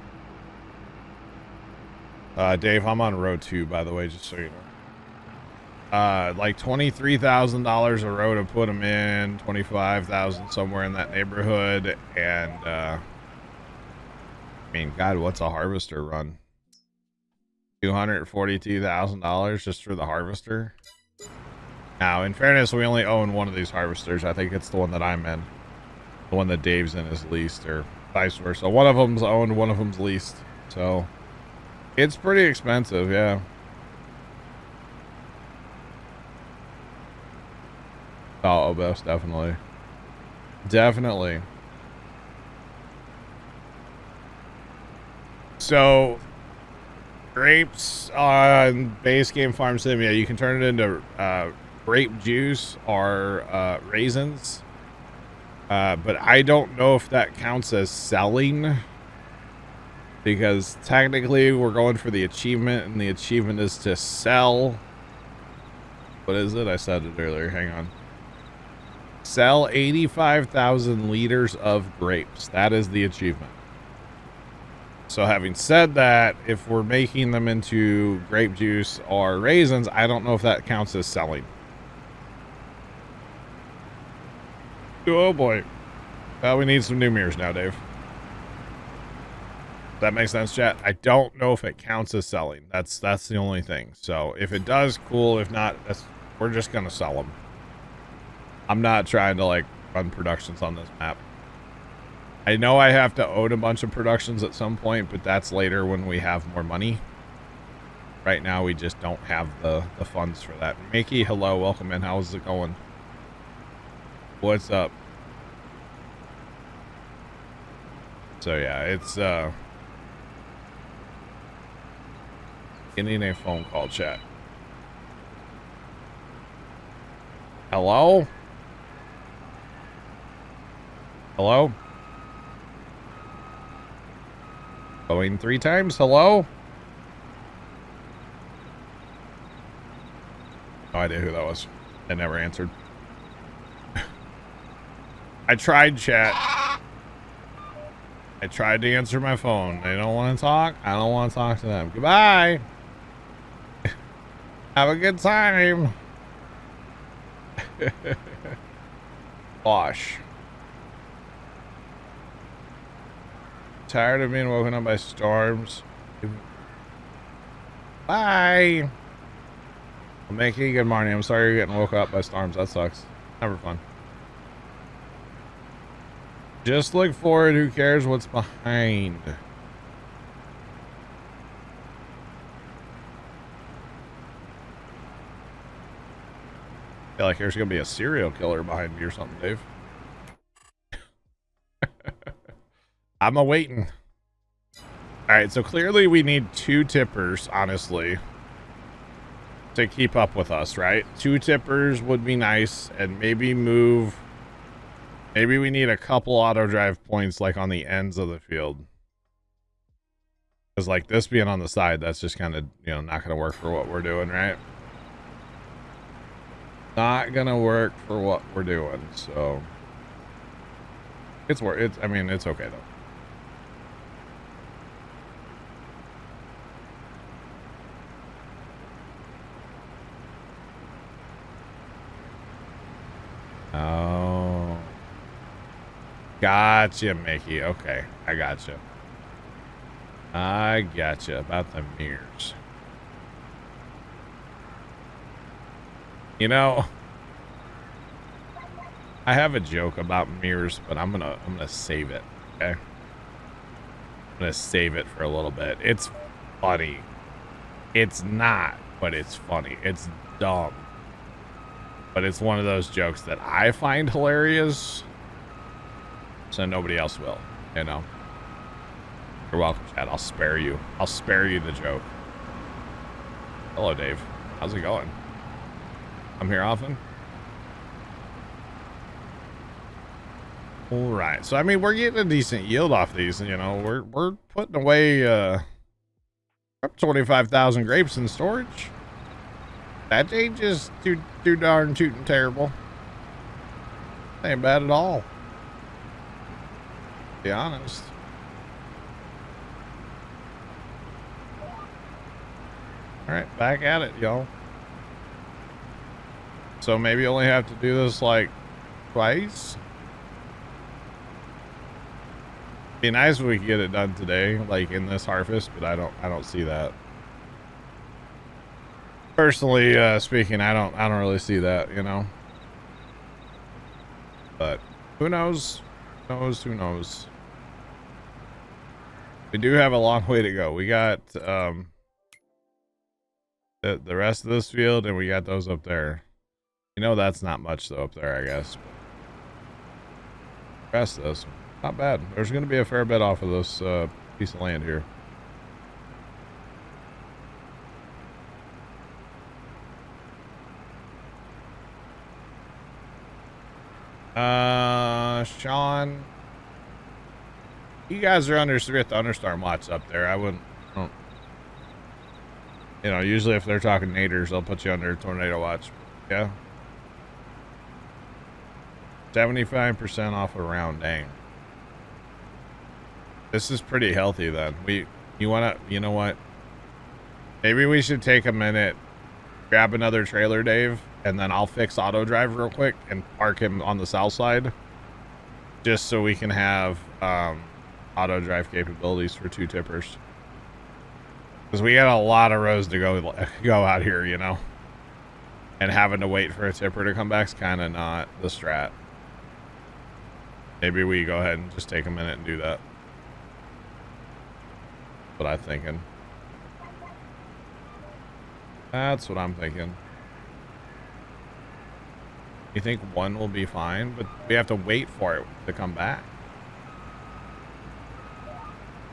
Dave, I'm on row 2, by the way, just so you know. Like $23,000 a row to put them in, 25,000 somewhere in that neighborhood, and I mean, God, what's a harvester run? $242,000 just for the harvester. Now, in fairness, we only own one of these harvesters. I think it's the one that I'm in. The one that Dave's in is leased, or vice versa. One of them's owned, one of them's leased. So, it's pretty expensive, yeah. Oh, most definitely. Definitely. So, grapes on base game farm sim, yeah, you can turn it into grape juice or raisins, but I don't know if that counts as selling, because technically we're going for the achievement, and the achievement is to sell. What is it? I said it earlier. Hang on. Sell 85,000 liters of grapes. That is the achievement. So having said that, if we're making them into grape juice or raisins, I don't know if that counts as selling. Oh boy. Well, we need some new mirrors now, Dave. That makes sense, chat. I don't know if it counts as selling. That's the only thing. So if it does, cool. If not, we're just gonna sell them. I'm not trying to like run productions on this map. I know I have to own a bunch of productions at some point, but that's later when we have more money. Right now, we just don't have the funds for that. Mickey, hello, welcome in. How's it going? What's up? So yeah, it's getting a phone call, chat. Hello? Hello? Going 3 times. Hello? No idea who that was. I never answered. I tried, chat. I tried to answer my phone. They don't want to talk. I don't want to talk to them. Goodbye. Have a good time. Gosh. Tired of being woken up by storms. Bye. Mickey, good morning. I'm sorry you're getting woke up by storms. That sucks. Never fun. Just look forward. Who cares what's behind? I feel like there's gonna be a serial killer behind me or something, Dave. I'm awaiting. All right, so clearly we need 2 tippers, honestly, to keep up with us, right? 2 tippers would be nice, and maybe move. Maybe we need a couple auto drive points like on the ends of the field. Because like this being on the side, that's just kind of, you know, not going to work for what we're doing, right? Not going to work for what we're doing, so. I mean, it's okay though. Oh. Gotcha, Mickey. Okay, I gotcha. I gotcha about the mirrors. You know, I have a joke about mirrors, but I'm gonna save it. Okay, I'm gonna save it for a little bit. It's funny. It's not, but it's funny. It's dumb, but it's one of those jokes that I find hilarious, so nobody else will. You know. You're welcome, Chad. I'll spare you. I'll spare you the joke. Hello, Dave. How's it going? I'm here often. All right. So I mean, we're getting a decent yield off these. You know, we're putting away up 25,000 grapes in storage. That ain't just too darn tootin' terrible. Ain't bad at all. To be honest. All right, back at it, y'all. So maybe only have to do this like twice. Be nice if we could get it done today, like in this harvest, but I don't see that. Personally speaking, I don't really see that, you know. But who knows? Who knows? We do have a long way to go. We got the rest of this field, and we got those up there. You know, that's not much though up there, I guess. The rest of this, not bad. There's going to be a fair bit off of this piece of land here. Sean, you guys are under thunderstorm watch up there. I don't, you know, usually if they're talking naders, they'll put you under tornado watch. Yeah. 75% off a round. Dang. This is pretty healthy then. You know what? Maybe we should take a minute, grab another trailer, Dave, and then I'll fix auto drive real quick and park him on the south side. Just so we can have auto drive capabilities for 2 tippers. Because we got a lot of rows to go out here, you know. And having to wait for a tipper to come back is kind of not the strat. Maybe we go ahead and just take a minute and do that. That's what I'm thinking. That's what I'm thinking. You think one will be fine, but we have to wait for it to come back.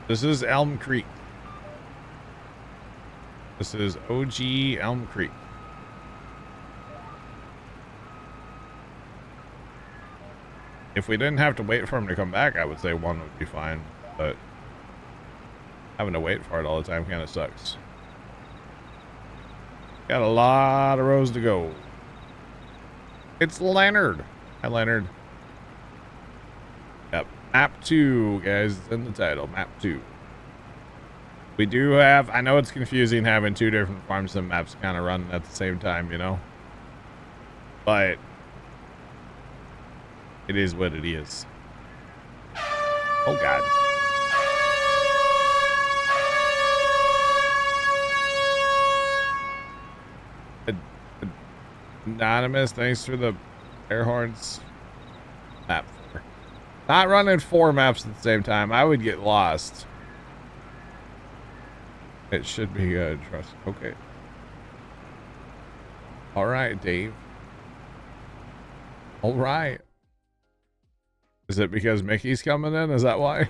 This is Elm Creek. This is OG Elm Creek. If we didn't have to wait for him to come back, I would say one would be fine, but having to wait for it all the time kind of sucks. Got a lot of rows to go. It's Leonard. Hi, Leonard. Yep. Map 2, guys. It's in the title. Map 2. We do have... I know it's confusing having two different farm sim maps kind of running at the same time, you know? But... it is what it is. Oh, God. Anonymous, thanks for the air horns. Map 4. Not running 4 maps at the same time. I would get lost. It should be good. Trust. Okay. All right, Dave. All right. Is it because Mickey's coming in? Is that why?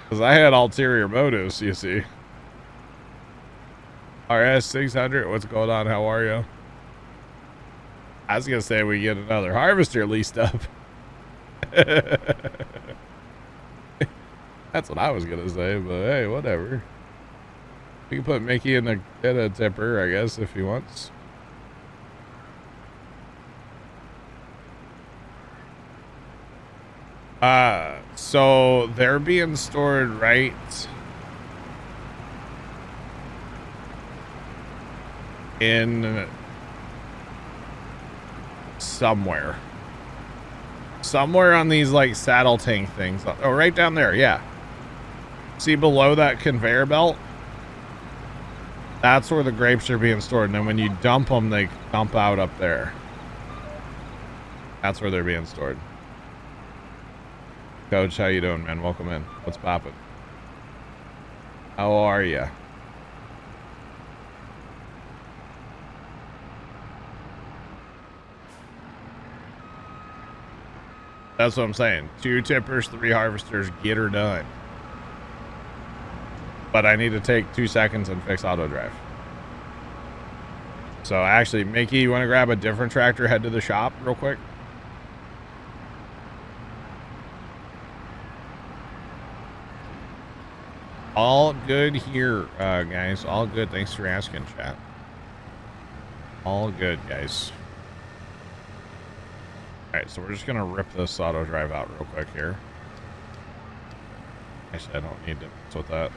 Because I had ulterior motives, you see. RS600, what's going on? How are you? I was going to say we get another harvester leased up. That's what I was going to say, but hey, whatever. We can put Mickey in a tipper, I guess, if he wants. So they're being stored right in somewhere on these like saddle tank things. Oh, right down there. Yeah. See below that conveyor belt? That's where the grapes are being stored. And then when you dump them, they dump out up there. That's where they're being stored. Coach, how you doing, man? Welcome in. What's poppin'? How are ya? That's what I'm saying. 2 tippers, 3 harvesters, get her done. But I need to take 2 seconds and fix auto drive. So actually, Mickey, you want to grab a different tractor, head to the shop real quick? All good here, guys. All good. Thanks for asking, chat. All good, guys. Alright, so we're just going to rip this auto drive out real quick here. Actually, I don't need to mess with that.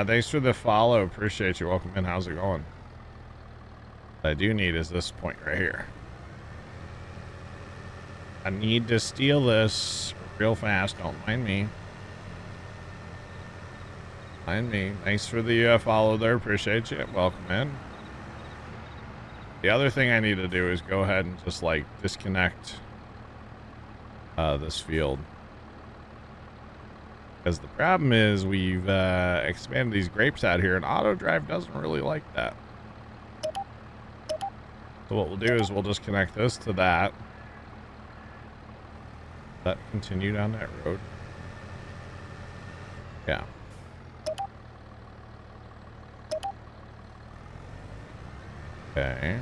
Thanks for the follow. Appreciate you. Welcome in. How's it going? What I do need is this point right here. I need to steal this real fast. Don't mind me. Mind me. Thanks for the follow there. Appreciate you. Welcome in. The other thing I need to do is go ahead and just like disconnect this field. Because the problem is we've expanded these grapes out here and auto drive doesn't really like that. So what we'll do is we'll just connect this to that. Let continue down that road. Yeah. Okay.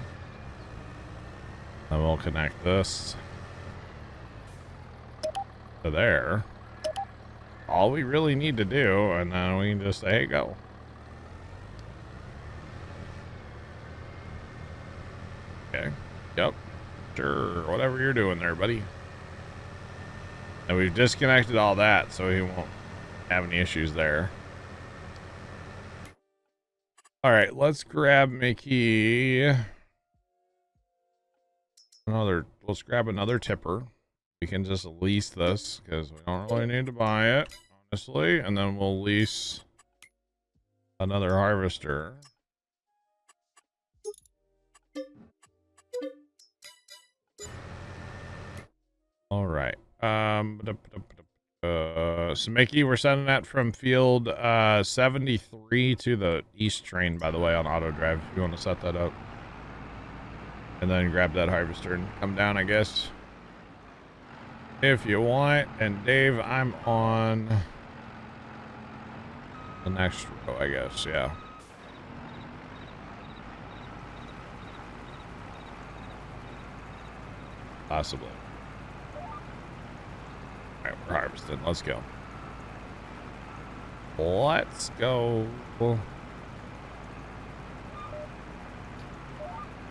Then we'll connect this to there. All we really need to do, and then we can just say, hey, go. Okay. Yep. Sure. Whatever you're doing there, buddy. And we've disconnected all that, so he won't have any issues there. All right, let's grab Mickey. Let's grab another tipper. We can just lease this because we don't really need to buy it, honestly. And then we'll lease another harvester. So Mickey, we're sending that from field 73 to the east train, by the way, on auto drive, if you want to set that up. And then grab that harvester and come down, I guess, if you want. And Dave, I'm on the next row, I guess. Yeah. Possibly. Alright, we're harvesting. Let's go. Let's go.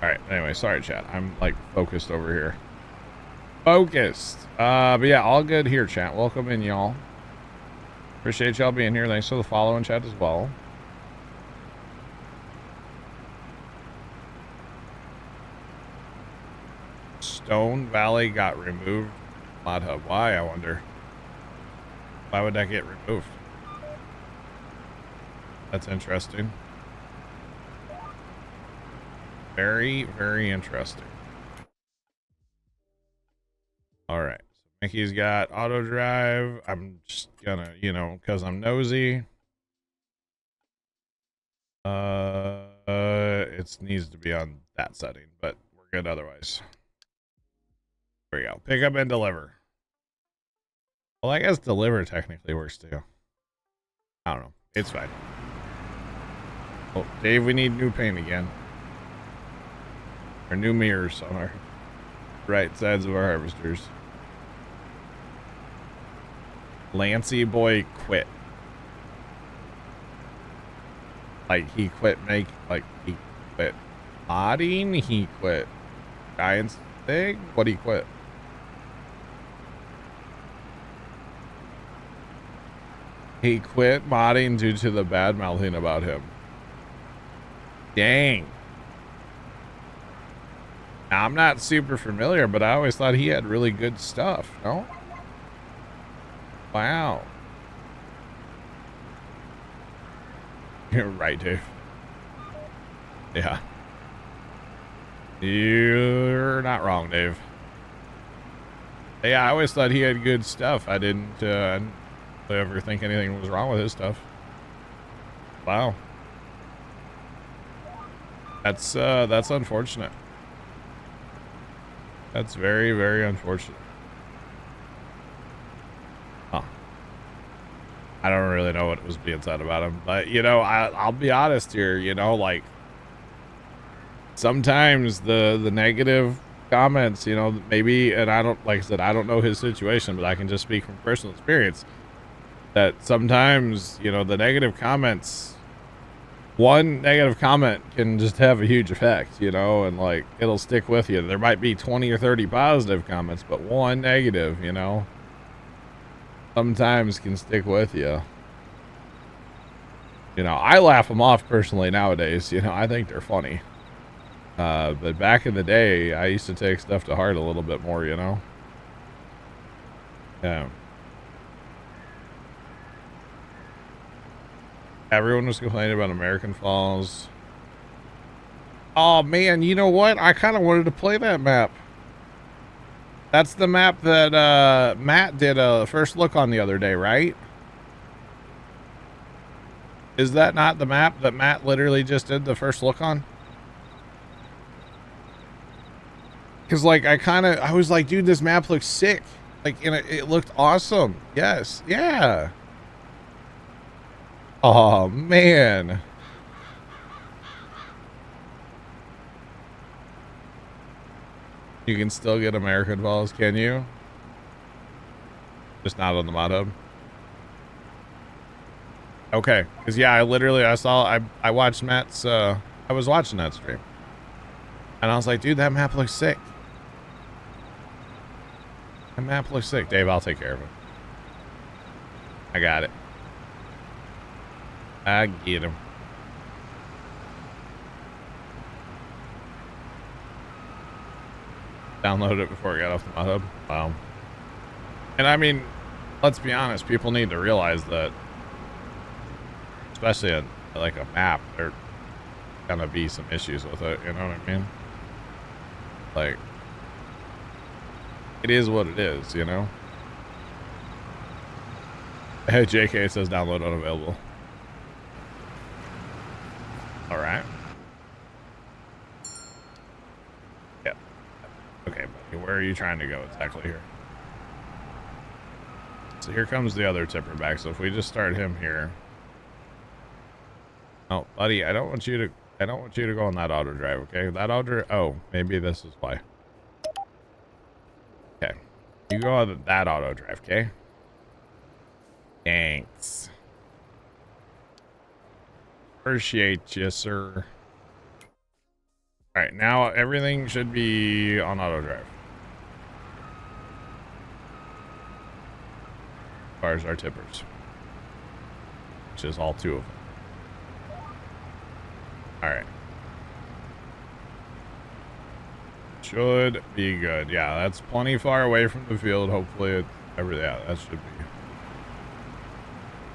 Alright, anyway, sorry chat. I'm like focused over here. Focused. But yeah, all good here, chat. Welcome in, y'all. Appreciate y'all being here. Thanks for the follow in chat as well. Stone Valley got removed. Mod Hub. Why, I wonder? Why would that get removed? That's interesting. Very, very interesting. All right. So Mickey's got auto drive. I'm just gonna, you know, because I'm nosy. It needs to be on that setting, but we're good otherwise. There we go. Pick up and deliver. Well, I guess deliver technically works too. I don't know. It's fine. Oh, Dave, we need new paint again. Or new mirrors on our right sides of our harvesters. Lancy boy quit. Like he quit he quit modding, he quit Giants thing. What he quit? He quit modding due to the bad mouthing about him. Dang. Now, I'm not super familiar, but I always thought he had really good stuff, no? Wow. You're right, Dave. Yeah. You're not wrong, Dave. Yeah, I always thought he had good stuff. I didn't ever think anything was wrong with his stuff. Wow. That's unfortunate. That's very, very unfortunate. Huh. I don't really know what was being said about him, but you know, I'll be honest here, you know, like sometimes the negative comments, you know, maybe, and I don't, like I said, I don't know his situation, but I can just speak from personal experience that sometimes, you know, the negative comments, one negative comment can just have a huge effect, you know, and like it'll stick with you. There might be 20 or 30 positive comments, but one negative, you know, sometimes can stick with you. You know, I laugh them off personally nowadays. You know, I think they're funny. But back in the day, I used to take stuff to heart a little bit more, you know. Yeah. Everyone was complaining about American Falls. Oh man, you know what? I kind of wanted to play that map. That's the map that Matt did a first look on the other day, right? Is that not the map that Matt literally just did the first look on? Because like I was like, dude, this map looks sick. Like, and it looked awesome. Yes, yeah. Oh man. You can still get American Falls, can you? Just not on the mod hub. Okay, because yeah, I watched Matt's I was watching that stream. And I was like, dude, that map looks sick. That map looks sick. Dave, I'll take care of it. I got it. I get him. Download it before it got off the mod hub. Wow. And I mean, let's be honest, people need to realize that, especially on like a map, there's gonna be some issues with it, you know what I mean? Like, it is what it is, you know? Hey, JK says download unavailable. All right. Yep. Okay, buddy, where are you trying to go exactly here? So here comes the other tipper back. So if we just start him here. Oh, buddy, I don't want you to go on that auto drive, okay? That auto, oh, maybe this is why. Okay. You go on that auto drive, okay? Thanks. Appreciate you, sir. All right, now everything should be on auto drive. As far as our tippers. Which is all 2 of them. All right. Should be good. Yeah, that's plenty far away from the field. Hopefully it's everything. Yeah, that should be.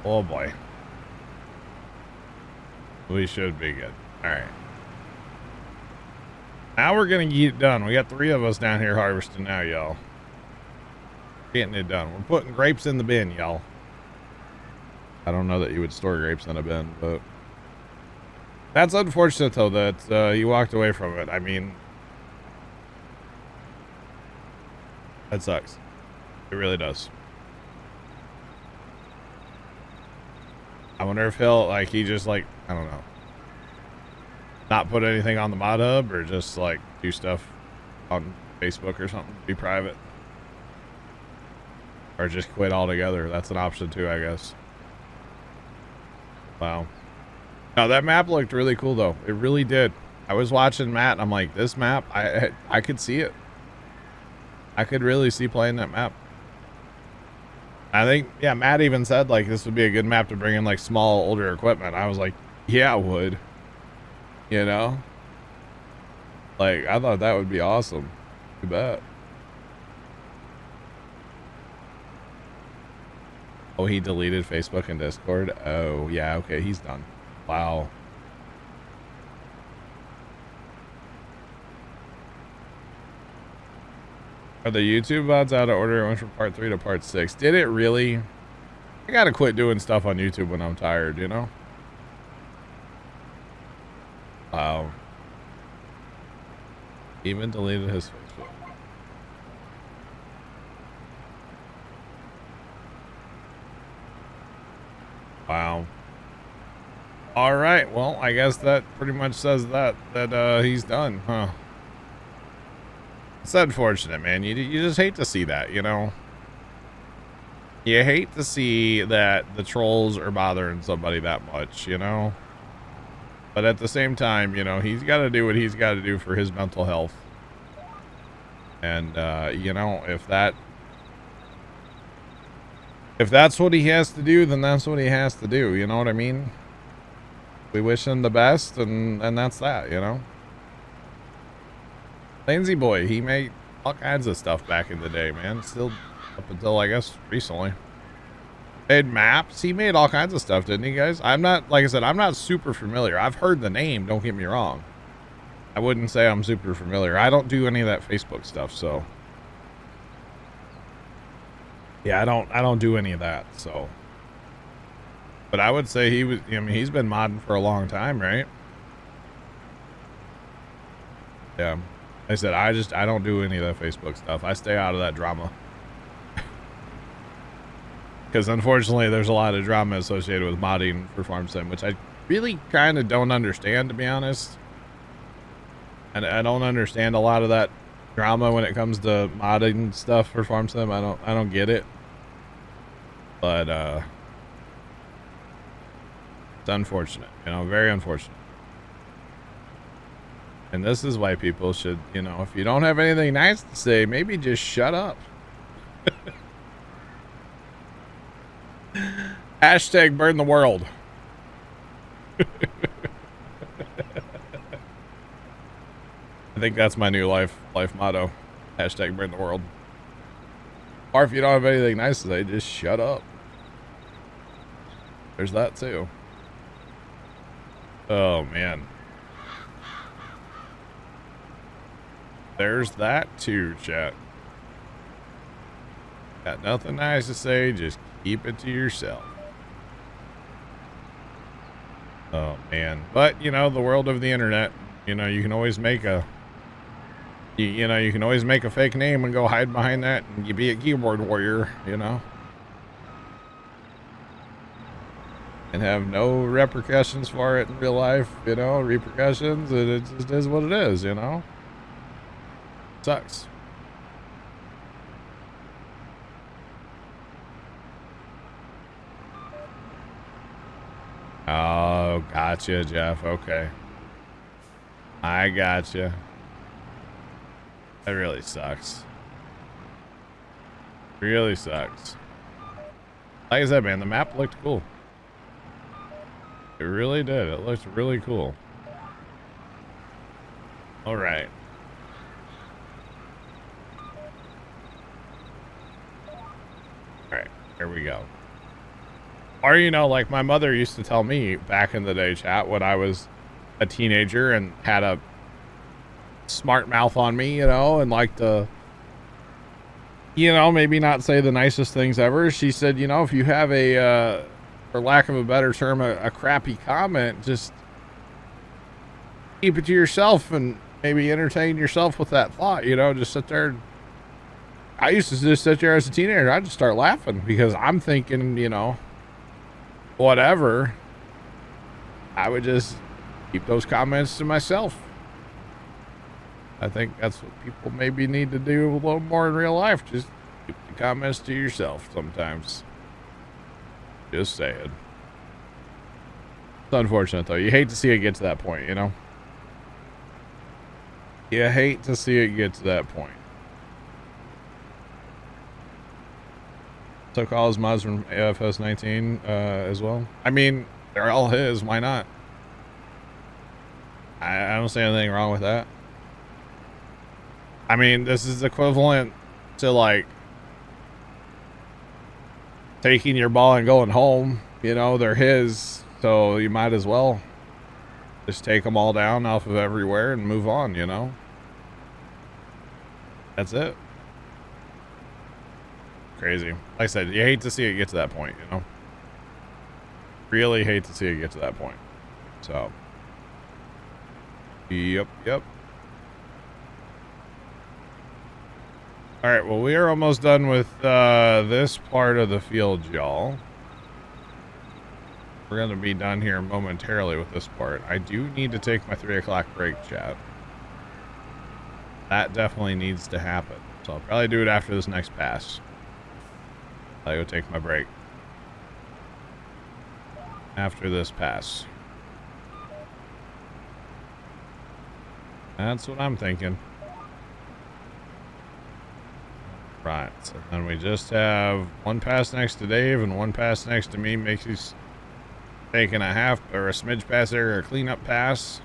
Oh boy. We should be good. All right. Now we're going to get it done. We got 3 of us down here harvesting now, y'all. Getting it done. We're putting grapes in the bin, y'all. I don't know that you would store grapes in a bin, but that's unfortunate, though, that you walked away from it. I mean, that sucks. It really does. I wonder if he'll, like, he just, like, I don't know, not put anything on the mod hub or just, like, do stuff on Facebook or something, be private. Or just quit altogether. That's an option, too, I guess. Wow. No, that map looked really cool, though. It really did. I was watching Matt, and I'm like, this map, I could see it. I could really see playing that map. I think, yeah, Matt even said, like, this would be a good map to bring in, like, small, older equipment. I was like, yeah, it would. You know? Like, I thought that would be awesome. You bet. Oh, he deleted Facebook and Discord? Oh, yeah, okay, he's done. Wow. Are the YouTube VODs out of order? It went from part 3 to part 6. Did it really? I gotta quit doing stuff on YouTube when I'm tired, you know? Wow. Even deleted his Facebook. Wow. All right. Well, I guess that pretty much says that he's done, huh? It's unfortunate, man. You just hate to see that, you know? You hate to see that the trolls are bothering somebody that much, you know? But at the same time, you know, he's got to do what he's got to do for his mental health. And, you know, if that's what he has to do, then that's what he has to do. You know what I mean? We wish him the best, and that's that, you know? Lazy boy, he made all kinds of stuff back in the day, man. Still up until, I guess, recently. Made maps. He made all kinds of stuff, didn't he, guys? I'm not, like I said, I'm not super familiar. I've heard the name, don't get me wrong. I wouldn't say I'm super familiar. I don't do any of that Facebook stuff, so. Yeah, I don't do any of that, so. But I would say he was, I mean, he's been modding for a long time, right? Yeah. I said, I don't do any of that Facebook stuff. I stay out of that drama. Because unfortunately, there's a lot of drama associated with modding for Farm Sim, which I really kind of don't understand, to be honest. And I don't understand a lot of that drama when it comes to modding stuff for Farm Sim. I don't get it. But it's unfortunate, you know, very unfortunate. And this is why people should, you know, if you don't have anything nice to say, maybe just shut up. Hashtag burn the world. I think that's my new life motto. Hashtag burn the world. Or if you don't have anything nice to say, just shut up. There's that too. Oh man. There's that too, chat. Got nothing nice to say, just keep it to yourself. Oh man. But you know, the world of the internet, you know, you can always make a you know, you can always make a fake name and go hide behind that and you be a keyboard warrior, you know. And have no repercussions for it in real life, you know, repercussions, and it just is what it is, you know. Sucks. Oh, gotcha, Jeff. Okay. I gotcha. That really sucks. Really sucks. Like I said, man, the map looked cool. It really did. It looked really cool. All right. All right. Here we go. Or, you know, like my mother used to tell me back in the day, chat, when I was a teenager and had a smart mouth on me, you know, and like to, you know, maybe not say the nicest things ever. She said, you know, if you have a, for lack of a better term, a crappy comment, just keep it to yourself and maybe entertain yourself with that thought, you know, just sit there. And I used to just sit there as a teenager. I'd just start laughing because I'm thinking, you know, whatever. I would just keep those comments to myself. I think that's what people maybe need to do a little more in real life. Just keep the comments to yourself sometimes. Just saying. It's unfortunate though. You hate to see it get to that point, you know? You hate to see it get to that point. Took all his mods from AFS 19 as well. I mean, they're all his. Why not? I don't see anything wrong with that. I mean, this is equivalent to like taking your ball and going home. You know, they're his, so you might as well just take them all down off of everywhere and move on, you know? That's it. Crazy. Like I said, you hate to see it get to that point, you know? Really hate to see it get to that point. So. Yep. All right, well, we are almost done with this part of the field, y'all. We're going to be done here momentarily with this part. I do need to take my 3 o'clock break, chat. That definitely needs to happen. So I'll probably do it after this next pass. I'll go take my break. After this pass. That's what I'm thinking. Right, so then we just have one pass next to Dave and one pass next to me. Makes you taking a half or a smidge pass there, or a cleanup pass.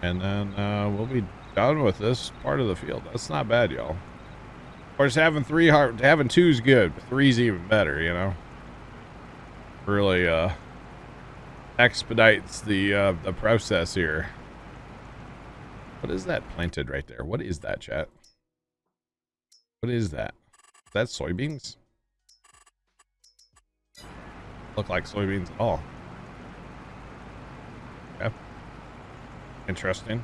And then we'll be done with this part of the field. That's not bad, y'all. Of course, having two's good, but three's even better, you know. Really expedites the process here. What is that planted right there? What is that, chat? What is that? Is that soybeans? Look like soybeans at all. Okay. Interesting.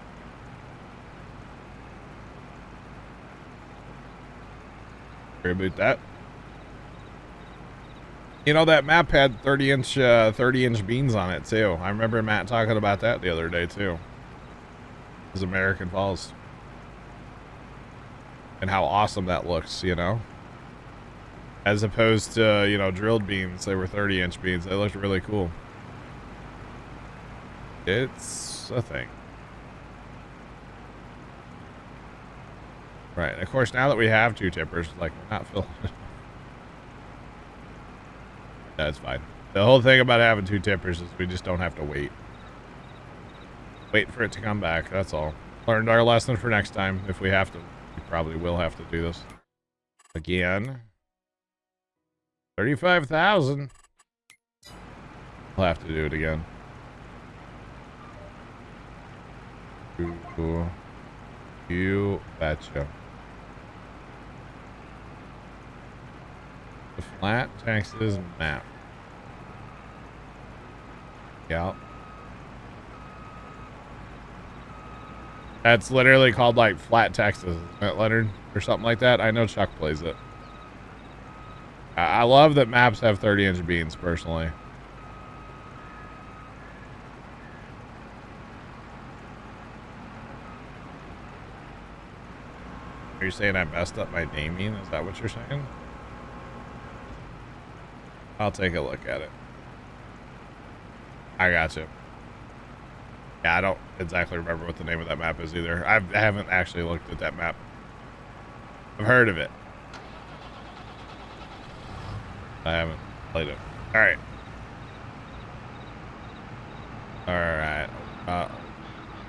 Reboot that. You know, that map had 30-inch beans on it too. I remember Matt talking about that the other day too. It was American Falls. And how awesome that looks, you know? As opposed to, you know, drilled beans. They were 30-inch beans. They looked really cool. It's a thing. Right. And of course, now that we have two tippers, like, we're not filling it. That's fine. The whole thing about having two tippers is we just don't have to wait. Wait for it to come back. That's all. Learned our lesson for next time. If we have to, we probably will have to do this again. 35,000. We'll have to do it again. Ooh. You betcha. The flat Texas map. Yeah. That's literally called like Flat Texas, isn't it, Leonard? Or something like that. I know Chuck plays it. I love that maps have 30-inch beans, personally. Are you saying I messed up my naming? Is that what you're saying? I'll take a look at it. I got you. Yeah, I don't exactly remember what the name of that map is either. I haven't actually looked at that map. I've heard of it. I haven't played it. All right. All right.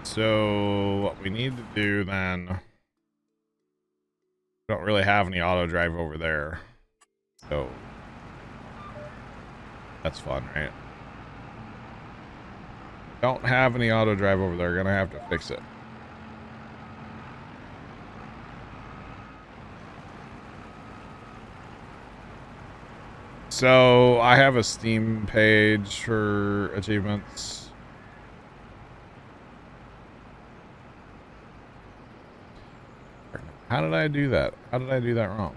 So what we need to do then, we don't really have any auto drive over there. So that's fun, right? Don't have any auto drive over there. Gonna have to fix it. So I have a Steam page for achievements. How did I do that? How did I do that wrong?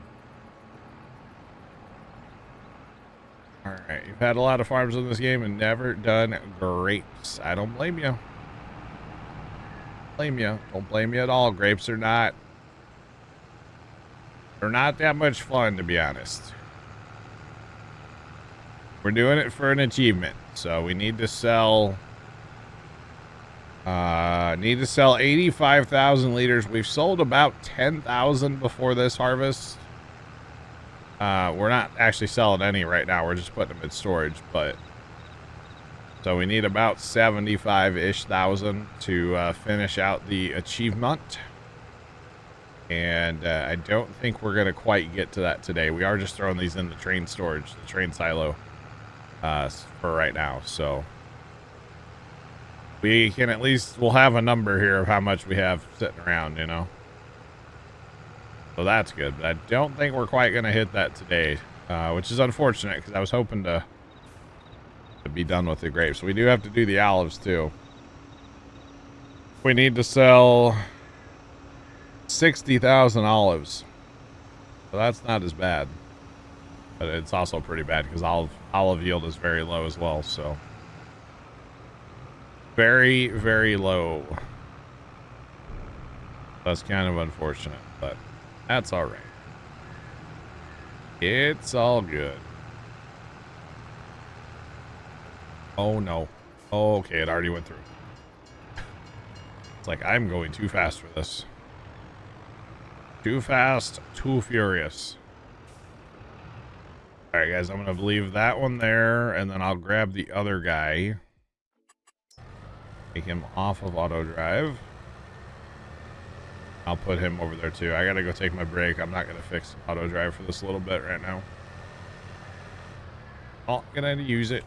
Alright, you've had a lot of farms in this game and never done grapes. I don't blame you. Don't blame you at all. Grapes are not... They're not that much fun, to be honest. We're doing it for an achievement. So we need to sell... Need to sell 85,000 liters. We've sold about 10,000 before this harvest. We're not actually selling any right now. We're just putting them in storage, but so we need about 75-ish thousand to finish out the achievement. And I don't think we're going to quite get to that today. We are just throwing these in the train storage, the train silo, for right now. So we can at least, we'll have a number here of how much we have sitting around, you know. So that's good, but I don't think we're quite going to hit that today, which is unfortunate because I was hoping to be done with the grapes. We do have to do the olives too. We need to sell 60,000 olives. So that's not as bad, but it's also pretty bad because olive yield is very low as well. So very, very low. That's kind of unfortunate, but that's all right. It's all good. Oh no. Oh, okay, it already went through. It's like I'm going too fast for this. Too fast, too furious. All right, guys, I'm gonna leave that one there, and then I'll grab the other guy. Take him off of auto drive. I'll put him over there too. I gotta go take my break. I'm not gonna fix auto drive for this little bit right now. Not gonna use it.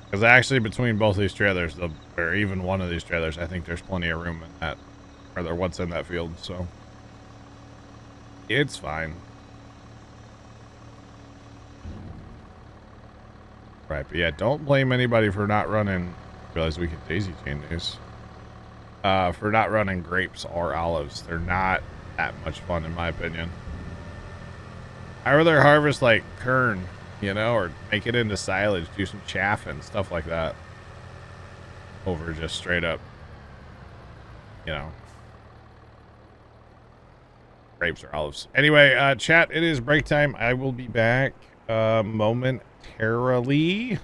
Because actually between both these trailers, or even one of these trailers, I think there's plenty of room in that, or what's in that field, so it's fine. Right, but yeah, don't blame anybody for not running. Realize we can daisy chain these. For not running grapes or olives. They're not that much fun in my opinion. I'd rather harvest like kern, you know, or make it into silage, do some chaff and stuff like that. Over just straight up, you know, grapes or olives. Anyway, chat, it is break time. I will be back momentarily.